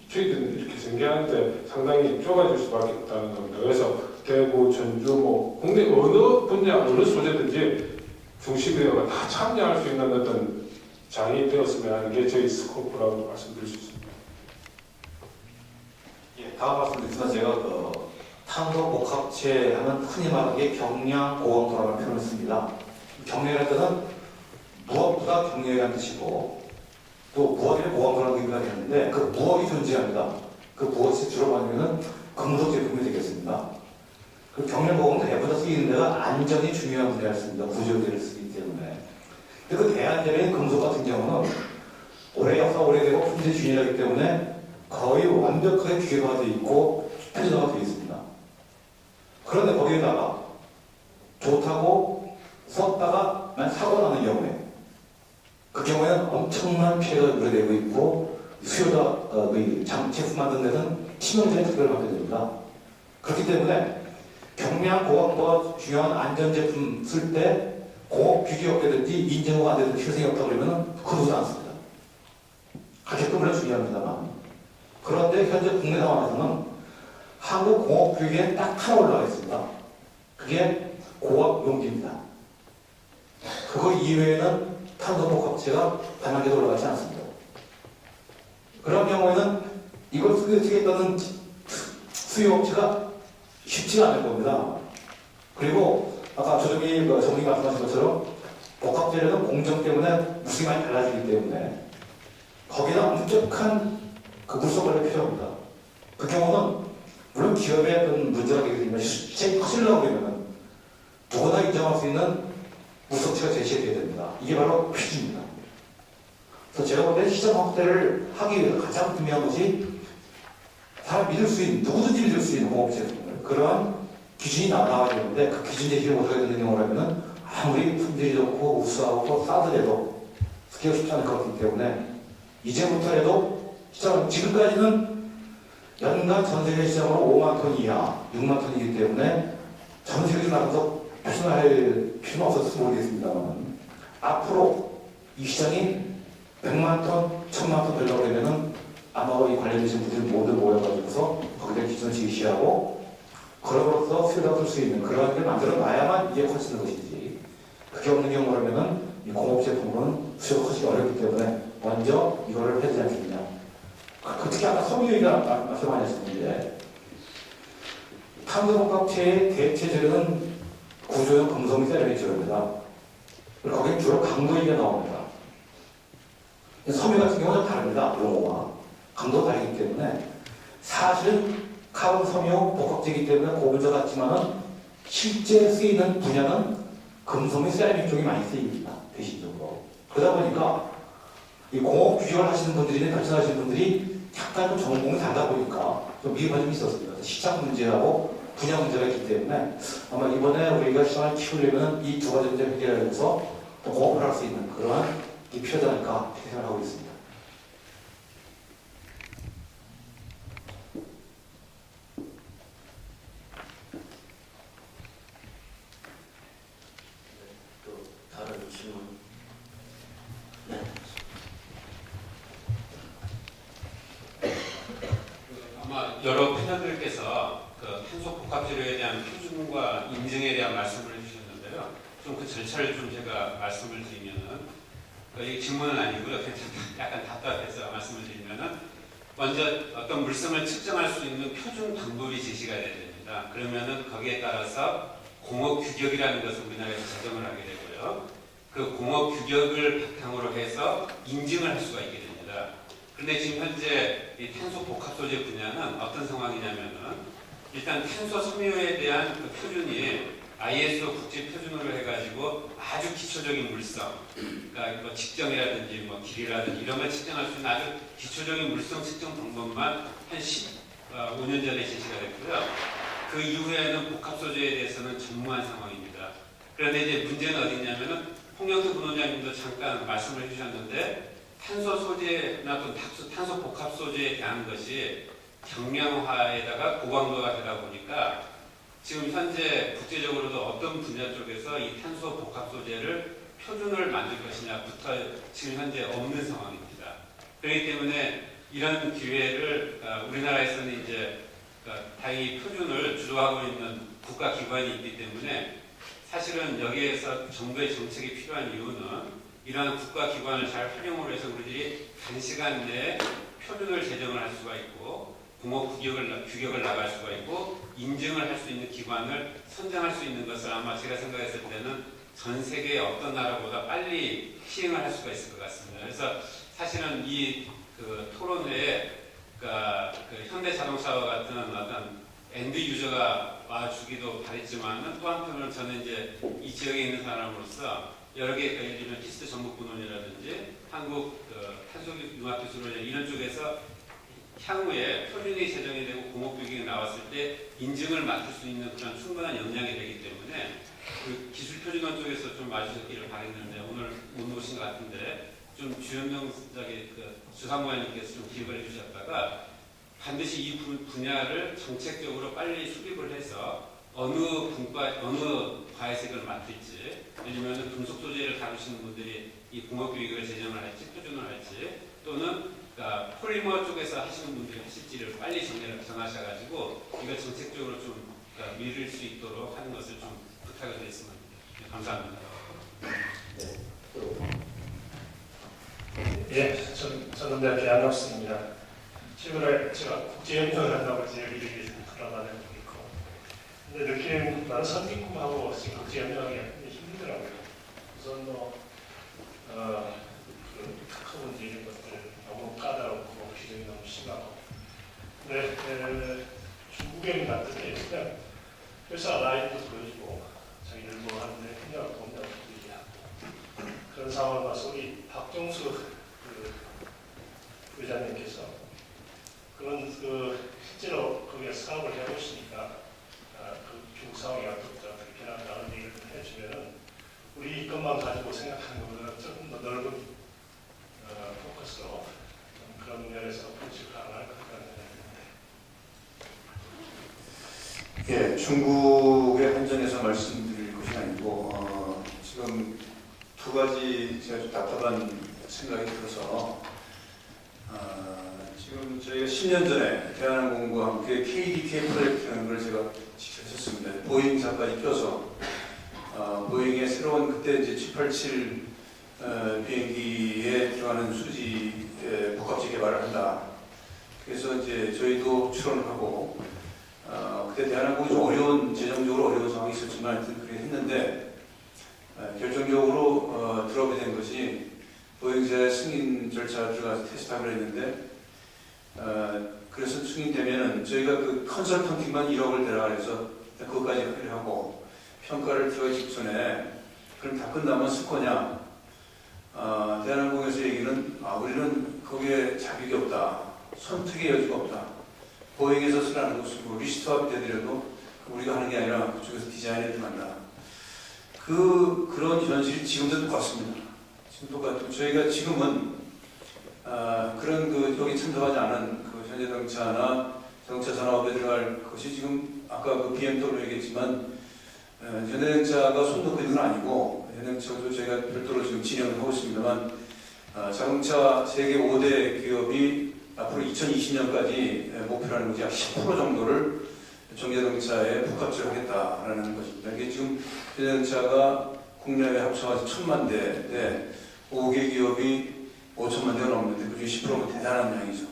E: 저희들은 이렇게 전개하는데 상당히 좁아질 수밖에 없다는 겁니다. 그래서 대구, 전주, 뭐 국내 어느 분야, 어느 소재든지 중심되어가 다 참여할 수 있는 어떤 장이 되었으면 하는 게 저희 스코프라고 말씀드릴 수 있습니다.
C: 예, 다음 말씀드리지만 제가 탄소 복합체 하면 흔히 말하는 경량 고강도라는 표현을 씁니다. 경량이라는 뜻은 무엇보다 경량이라는 뜻이고 또 무엇이나 고강도라는 의미가 되는데 그 무엇이 존재합니다. 그 무엇이 주로 말하면 금속 제품이 되겠습니다. 그 경량 고강도 대부분 쓰이는 데가 안전이 중요한 분야였습니다. 구조대를 쓰기 때문에. 근데 그 대안전의 금속 같은 경우는 오래 역사 오래되고 품질 주의하기 때문에 거의 완벽하게 규격화되어 있고 표준화가 되어 있습니다. 그런데 거기에다가 좋다고 썼다가 사고 나는 경우에 그 경우에는 엄청난 피해가 우려되고 있고 수요자 제품 만드는 데는 치명적인 특별을 받게 됩니다. 그렇기 때문에 경량 고강도가 중요한 안전제품 쓸 때 공업 규격되든지 인증호가 안 되든 필요성이 없다고 그러면 그러지 않습니다. 가격도 물론 중요합니다만 그런데 현재 국내 상황에서는 한국 공업 규격에 딱 하나 올라가 있습니다. 그게 고압 용기입니다. 그거 이외에는 탄소 복합체가 단 한 개도 올라가지 않습니다. 그런 경우에는 이걸 쓰겠다는 수요업체가 쉽지가 않을 겁니다. 그리고 아까 조정희 전문의 말씀하신 것처럼 복합재료는 공정 때문에 무수히 많이 달라지기 때문에 거기다 엄격한 그 물성 관리가 필요합니다. 그 경우는 물론 기업의 어떤 문제가 되게 되면 실제 커지려고 그러면 누구나 인정할 수 있는 물성체가 제시해야 됩니다. 이게 바로 퀴즈입니다. 그래서 제가 볼 때 시장 확대를 하기 위해서 가장 중요한 것이 사람 믿을 수 있는, 누구든지 믿을 수 있는 공업 제품을 그러한
M: 기준이 나와야 되는데 그 기준 제시를 못하게 되는 경우라면은 아무리 품질이 좋고 우수하고 싸더라도 스케일이 쉽지 않을 것 같기 때문에 이제부터라도 시장 지금까지는 연간 전 세계 시장으로 5만 톤 이하, 6만 톤이기 때문에 전 세계적으로 나가서 표준화할 필요는 없었을지 모르겠습니다만 앞으로 이 시장이 100만 톤, 1000만 톤 되려고 하면은 아마 이 관련되신 분들이 모두 모여가지고서 거기다 기준을 제시하고 그럼으로써 수요가 풀 수 있는 그런 게 만들어놔야만 이게 커지는 것이지 그게 없는 경우라면은 이 공업 제품은 수요가 커지기 어렵기 때문에 먼저 이거를 해야 되지 않겠냐. 특히 아까 섬유유가 말씀하셨는데 탄소복합체의 대체 재료는 구조형 금속 및 세라믹 재료입니다. 그리고 거기에 주로 강도기가 나옵니다. 섬유 같은 경우는 다릅니다. 용어가. 강도가 다르기 때문에 사실은 카본 섬유 복합제이기 때문에 고분자 같지만은 실제 쓰이는 분야는 금속 및 세라믹 쪽이 많이 쓰입니다. 대신적으로. 그러다 보니까 이 공업 규격을 하시는 분들이나 발전하시는 분들이 약간 좀 전공이 다르다 보니까 좀 미흡한 점이 있었습니다. 시장 문제하고 분야 문제가 있기 때문에 아마 이번에 우리가 시장을 키우려면 이 두 가지 문제 해결해서 공업을 할 수 있는 그러한 게 필요하지 않을까 생각하고 있습니다.
D: 또 다른 질문. 네.
A: 아마 여러 패널들께서 그 탄소 복합 재료에 대한 표준과 인증에 대한 말씀을 해주셨는데요. 좀 그 절차를 좀 제가 말씀을 드리면은 이 질문은 아니고요. 약간 답답해서 말씀을 드리면은 먼저 어떤 물성을 측정할 수 있는 표준 방법이 제시가 돼야 됩니다. 그러면은 거기에 따라서 공업 규격이라는 것을 우리나라에서 제정을 하게 되고요. 그 공업 규격을 바탕으로 해서 인증을 할 수가 있게 됩니다. 그런데 지금 현재 이 탄소 복합 소재 분야는 어떤 상황이냐면은 일단 탄소 섬유에 대한 그 표준이 ISO 국제 표준으로 해가지고 아주 기초적인 물성, 그러니까 뭐 직정이라든지 뭐 길이라든지 이런 걸 측정할 수 있는 아주 기초적인 물성 측정 방법만 한 15년 전에 제시가 됐고요. 그 이후에는 복합 소재에 대해서는 전무한 상황입니다. 그런데 이제 문제는 어디냐면은 홍영태 부원장님도 잠깐 말씀을 해주셨는데 탄소 소재나 또 탄소 복합 소재에 대한 것이 경량화에다가 고강도가 되다 보니까 지금 현재 국제적으로도 어떤 분야 쪽에서 이 탄소 복합 소재를 표준을 만들 것이냐부터 지금 현재 없는 상황입니다. 그렇기 때문에 이런 기회를 우리나라에서는 이제 다행히 표준을 주도하고 있는 국가기관이 있기 때문에 사실은 여기에서 정부의 정책이 필요한 이유는 이러한 국가기관을 잘 활용을 해서 우리들이 단시간 내에 표준을 제정을 할 수가 있고 공업 규격을 나갈 수가 있고 인증을 할 수 있는 기관을 선정할 수 있는 것을 아마 제가 생각했을 때는 전 세계의 어떤 나라보다 빨리 시행을 할 수가 있을 것 같습니다. 그래서 사실은 이 그 토론회에 그 현대자동차와 같은 어떤 엔드 유저가 와주기도 바랬지만은 또 한편으로는 저는 이제 이 지역에 있는 사람으로서 여러 개 예를 들면 키스트 전국분원이라든지 한국 탄소융합기술원 이런 쪽에서 향후에 표준이 제정이 되고 공업 규격이 나왔을 때 인증을 맡을 수 있는 그런 충분한 역량이 되기 때문에 그 기술표준원 쪽에서 좀 와주셨기를 바랬는데 오늘 못 오신 것 같은데 좀 주현명 주상무관님께서 좀 기획을 해주셨다가 반드시 이 분야를 정책적으로 빨리 수립을 해서 어느 과외색을 맡을지 예를 들면 금속 소재를 다루시는 분들이 이 공업 규격을 제정을 할지 표준을 할지 또는 그러니까 폴리머 쪽에서 하시는 분들이 하실지를 빨리 정하셔가지고 이걸 정책적으로 좀 미룰 수 있도록 하는 것을 좀 부탁을 드렸습니다. 네, 감사합니다.
P: 예, 저는 배한옥수입니다. 7월에 제가 국제연맹을 한다고 이제 여기저기 돌아다니고 있고 근데 느낌 나는 선진국하고 지금 국제연맹이 힘들더라고요. 우선 그 특허 문제 이런 것들 너무 까다롭고 규정이 너무 심하고 근데 중국에 갔을 때 그냥 회사 라인도 보여주고 자기들 뭐 하는데 그냥 돈도 얘기하고 그런 상황을 봐서 우리 박정수 부회장님께서 그런 실제로 거기에 사업을 해보시니까 그 중국 구상이 어떻다, 불편하다는 얘기를 해주면은 우리 것만 가지고 생각하는 것보다 조금 더 넓은 포커스로 좀 그런 면에서 어프로치를 가능할 것 같다는 생각이 듭니다.
I: 예, 중국에 한정해서 말씀드릴 것이 아니고 지금 두 가지 제가 좀 답답한 생각이 들어서 지금 저희가 10년 전에 대한항공과 함께 KDK 프로젝트라는 걸 제가 직접 했었습니다. 보잉사까지 껴서 보잉의 새로운 그때 이제 787 비행기에 들어가는 수지 복합체 개발을 한다. 그래서 이제 저희도 출원을 하고 그때 대한항공이 좀 어려운 재정적으로 어려운 상황이 있었지만 하여튼 그렇게 했는데 결정적으로 드롭이 된 것이 보잉사의 승인 절차를 들어가서 테스트하기로 했는데 그래서 승인되면은 저희가 그 컨설턴팅만 1억을 대라해서 그것까지 합의를 하고 평가를 들어가기 직전에 그럼 다 끝나면 쓸 거냐? 대한항공에서 얘기는 우리는 거기에 자격이 없다. 선택의 여지가 없다. 보잉에서 쓰라는 것을 뭐 리스트업이 되더라도 우리가 하는 게 아니라 그쪽에서 디자인에 들어간다. 그런 현실이 지금도 똑같습니다. 지금 똑같고 저희가 지금은 그런 여기 참석하지 않은 현대자동차나 자동차 산업에 들어갈 것이 지금 아까 BMW 얘기했지만 현대자동차가 손 놓고 있는 건 아니고 현대자동차도 저희가 별도로 지금 진행을 하고 있습니다만 자동차 세계 5대 기업이 앞으로 2020년까지 목표로 하는 것이 약 10% 정도를 전기자동차에 복합적으로 하겠다라는 것입니다. 이게 지금 현대자동차가 국내에 합쳐서 1000만 대인데 5개 기업이 5천만 대가 넘는데 그중에 10%면 대단한 양이죠.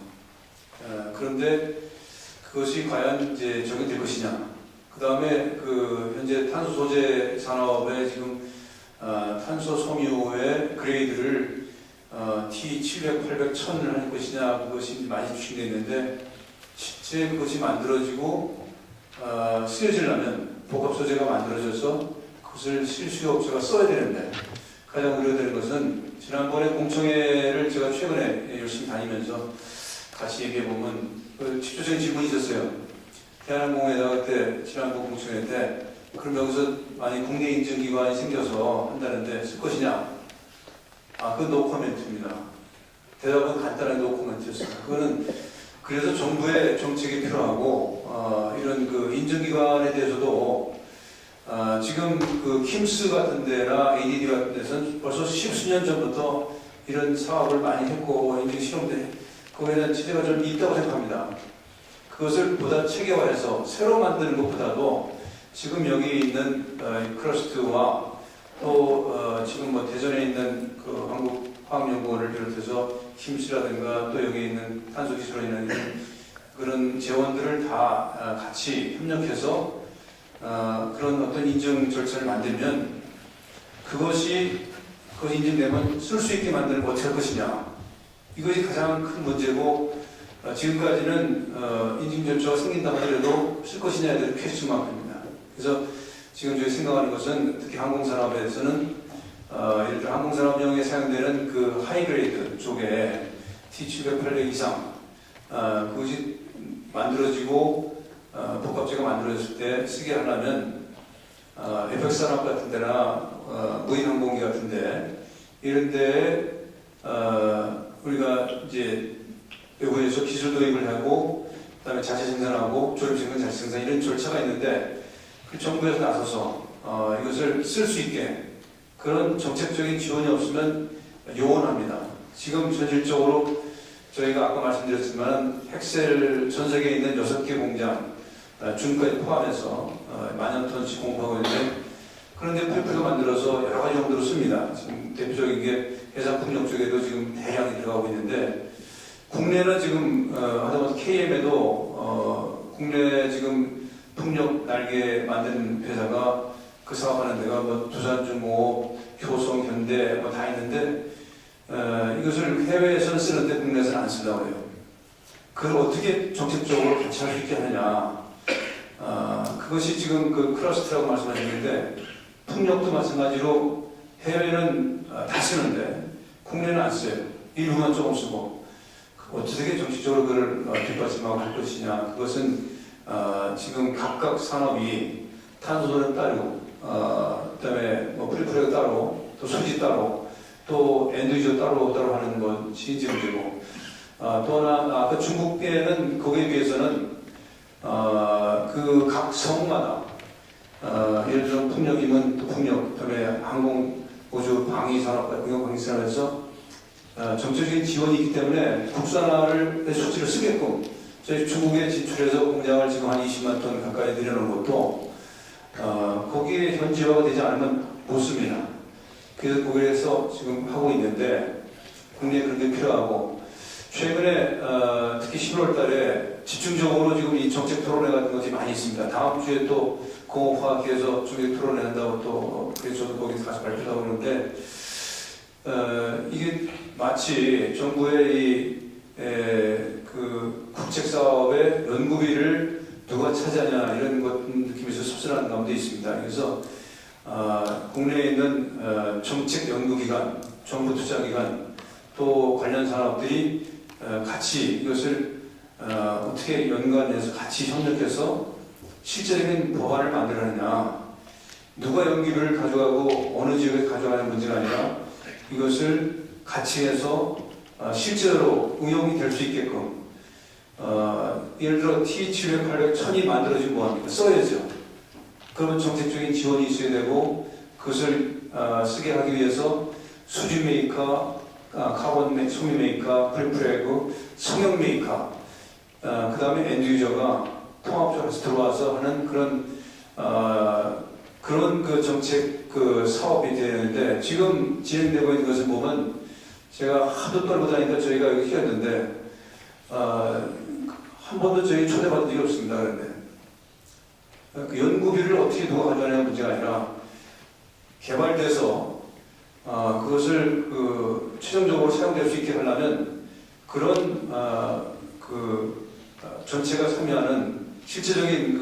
I: 그런데 그것이 과연 이제 적용될 것이냐. 그 다음에 현재 탄소 소재 산업에 지금 탄소 섬유의 그레이드를 T700, 800, 1000을 할 것이냐 그것이 많이 추진되어 있는데 실제 그것이 만들어지고 쓰여지려면 복합 소재가 만들어져서 그것을 실수요업체가 써야 되는데 가장 우려되는 것은 지난번에 공청회를 제가 최근에 열심히 다니면서 같이 얘기해보면 집중적인 질문이 있었어요. 대한항공에다가 그때 지난번 공청회 때 그럼 여기서 만약 국내 인증기관이 생겨서 한다는데 쓸 것이냐? 그건 노코멘트입니다. 대답은 간단한 노코멘트였어요. 그거는 그래서 정부의 정책이 필요하고 이런 인증기관에 대해서도 지금 킴스 같은 데나 ADD 같은 데서는 벌써 10수년 전부터 이런 사업을 많이 했고 인증 실험들 그거에 대한 지대가 좀 있다고 생각합니다. 그것을 보다 체계화해서 새로 만드는 것보다도 지금 여기 있는 크러스트와 또 지금 대전에 있는 한국화학연구원을 비롯해서 킴스라든가 또 여기 있는 탄소기술원에 있는 그런 재원들을 다 같이 협력해서 그런 어떤 인증 절차를 만들면 그것이 인증되면 쓸 수 있게 만드는 걸 어떻게 할 것이냐. 이것이 가장 큰 문제고 지금까지는 인증 절차가 생긴다고 하더라도 쓸 것이냐에 대한 퀘스천 마크입니다. 그래서 지금 저희 생각하는 것은 특히 항공산업에 대해서는 예를 들어 항공산업용에 사용되는 하이그레이드 쪽에 T700, 800 이상 그것이 만들어지고 복합체가 만들어졌을 때 쓰게 하려면 FX 산업 같은 데나 무인항공기 같은 데 이런 데에 우리가 이제 외부에서 기술 도입을 하고 그다음에 자체 생산하고 조립 생산, 자체 생산 이런 절차가 있는데 그 정부에서 나서서 이것을 쓸 수 있게 그런 정책적인 지원이 없으면 요원합니다. 지금 현실적으로 저희가 아까 말씀드렸지만 헬셀 전 세계에 있는 6개 공장 중국까지 포함해서 10,000톤씩 공급하고 있는데 그런데 펄펄 만들어서 여러 가지 용도로 씁니다. 지금 대표적인 게 해상 풍력 쪽에도 지금 대량이 들어가고 있는데 국내는 지금 하다못해 KM에도 국내 지금 풍력 날개 만드는 회사가 그 사업하는 데가 두산중공업, 효성, 현대 다 있는데 이것을 해외에서는 쓰는데 국내에서는 안 쓴다고 해요. 그걸 어떻게 정책적으로 같이 할 수 있게 하느냐. 그것이 지금 크러스트라고 말씀하셨는데 풍력도 마찬가지로 해외는 다 쓰는데 국내는 안 써요. 일부만 조금 쓰고 어떻게 정치적으로 그걸 뒷받침하고 할 것이냐. 그것은 지금 각각 산업이 탄소는 따로, 그다음에 뭐 프리프레가 따로, 또 수지 따로, 또 엔드유저 따로 하는 것이 이제 문제고, 또 하나 그 중국에는 거기에 비해서는 그 각 성마다 예를 들어 풍력이면 또 풍력, 그다음에 항공 우주 방위 산업, 공영 방위 산업에서 정책적인 지원이 있기 때문에 국산화를 수치를 쓰게끔 저희 중국에 진출해서 공장을 지금 한 20만 톤 가까이 늘여놓은 것도 거기에 현지화가 되지 않으면 못 씁니다. 그래서 거기에서 지금 하고 있는데 국내에 그런 게 필요하고 최근에 특히 11월 달에 집중적으로 지금 이 정책 토론회 같은 것이 많이 있습니다. 다음 주에 또 공업화학회에서 정책 토론회 한다고 또 그래서 저도 거기서 가서 발표하고 그러는데 이게 마치 정부의 그 국책 사업의 연구비를 누가 차지하냐 이런 것 느낌에서 섭섭한 가운데 있습니다. 그래서 국내에 있는 정책 연구기관, 정부 투자기관 또 관련 산업들이 같이 이것을 어떻게 연관해서 같이 협력해서 실제적인 법안을 만들어내냐, 누가 연기를 가져가고 어느 지역에 가져가는 문제가 아니라 이것을 같이 해서 실제로 응용이 될 수 있게끔 예를 들어 T700, 1000이 만들어지면 뭐합니까? 써야죠. 그러면 정책적인 지원이 있어야 되고 그것을 쓰게 하기 위해서 수지 메이커, 카본 소미 메이커, 프리프레그, 성형 메이커, 그 다음에 엔드유저가 통합적으로 들어와서 하는 그런 그 정책 그 사업이 되는데 지금 진행되고 있는 것을 보면 제가 하도 떨고 다니까 저희가 여기 휘었는데 한 번도 저희 초대받은 적이 없습니다. 그런데 그 연구비를 어떻게 누가 가져가냐는 문제가 아니라 개발돼서 그것을 그 최종적으로 사용될 수 있게 하려면 그런 전체가 참여하는 실질적인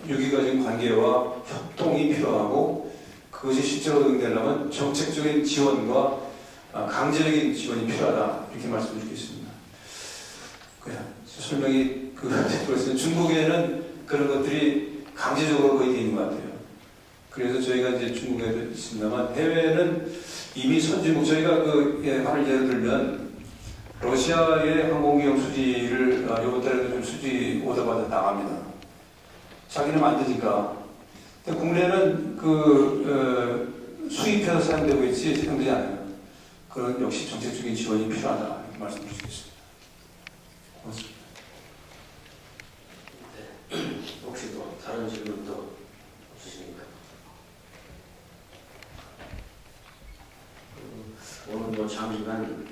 I: 유기과적 관계와 협동이 필요하고 그것이 실제로 응되려면 정책적인 지원과 강제적인 지원이 필요하다 이렇게 말씀드리겠습니다. 설명이 중국에는 그런 것들이 강제적으로 거의 되는 것 같아요. 그래서 저희가 이제 중국에도 있습니다만 해외는 이미 선진국 저희가 하나를 예를 들면 러시아의 항공기용 수지를 이번 달에도 좀 수지 오더받아 나갑니다. 자기는 만드니까. 근데 국내는 수입해서 사용되고 있지 사용되지 않아요. 그런 역시 정책적인 지원이 필요하다 이렇게 말씀드리겠습니다. 고맙습니다.
D: 네. 혹시 또 다른 질문 또 없으십니까? 오늘 뭐 장기간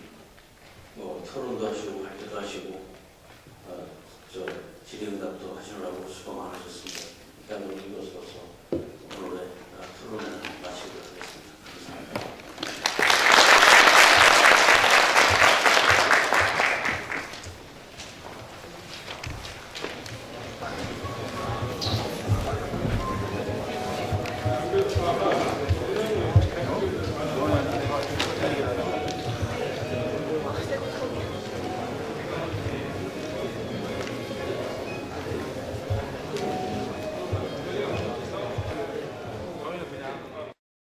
D: 토론도 하시고 발표도 하시고 질의응답도 하시느라고 수고 많으셨습니다. 일단 우리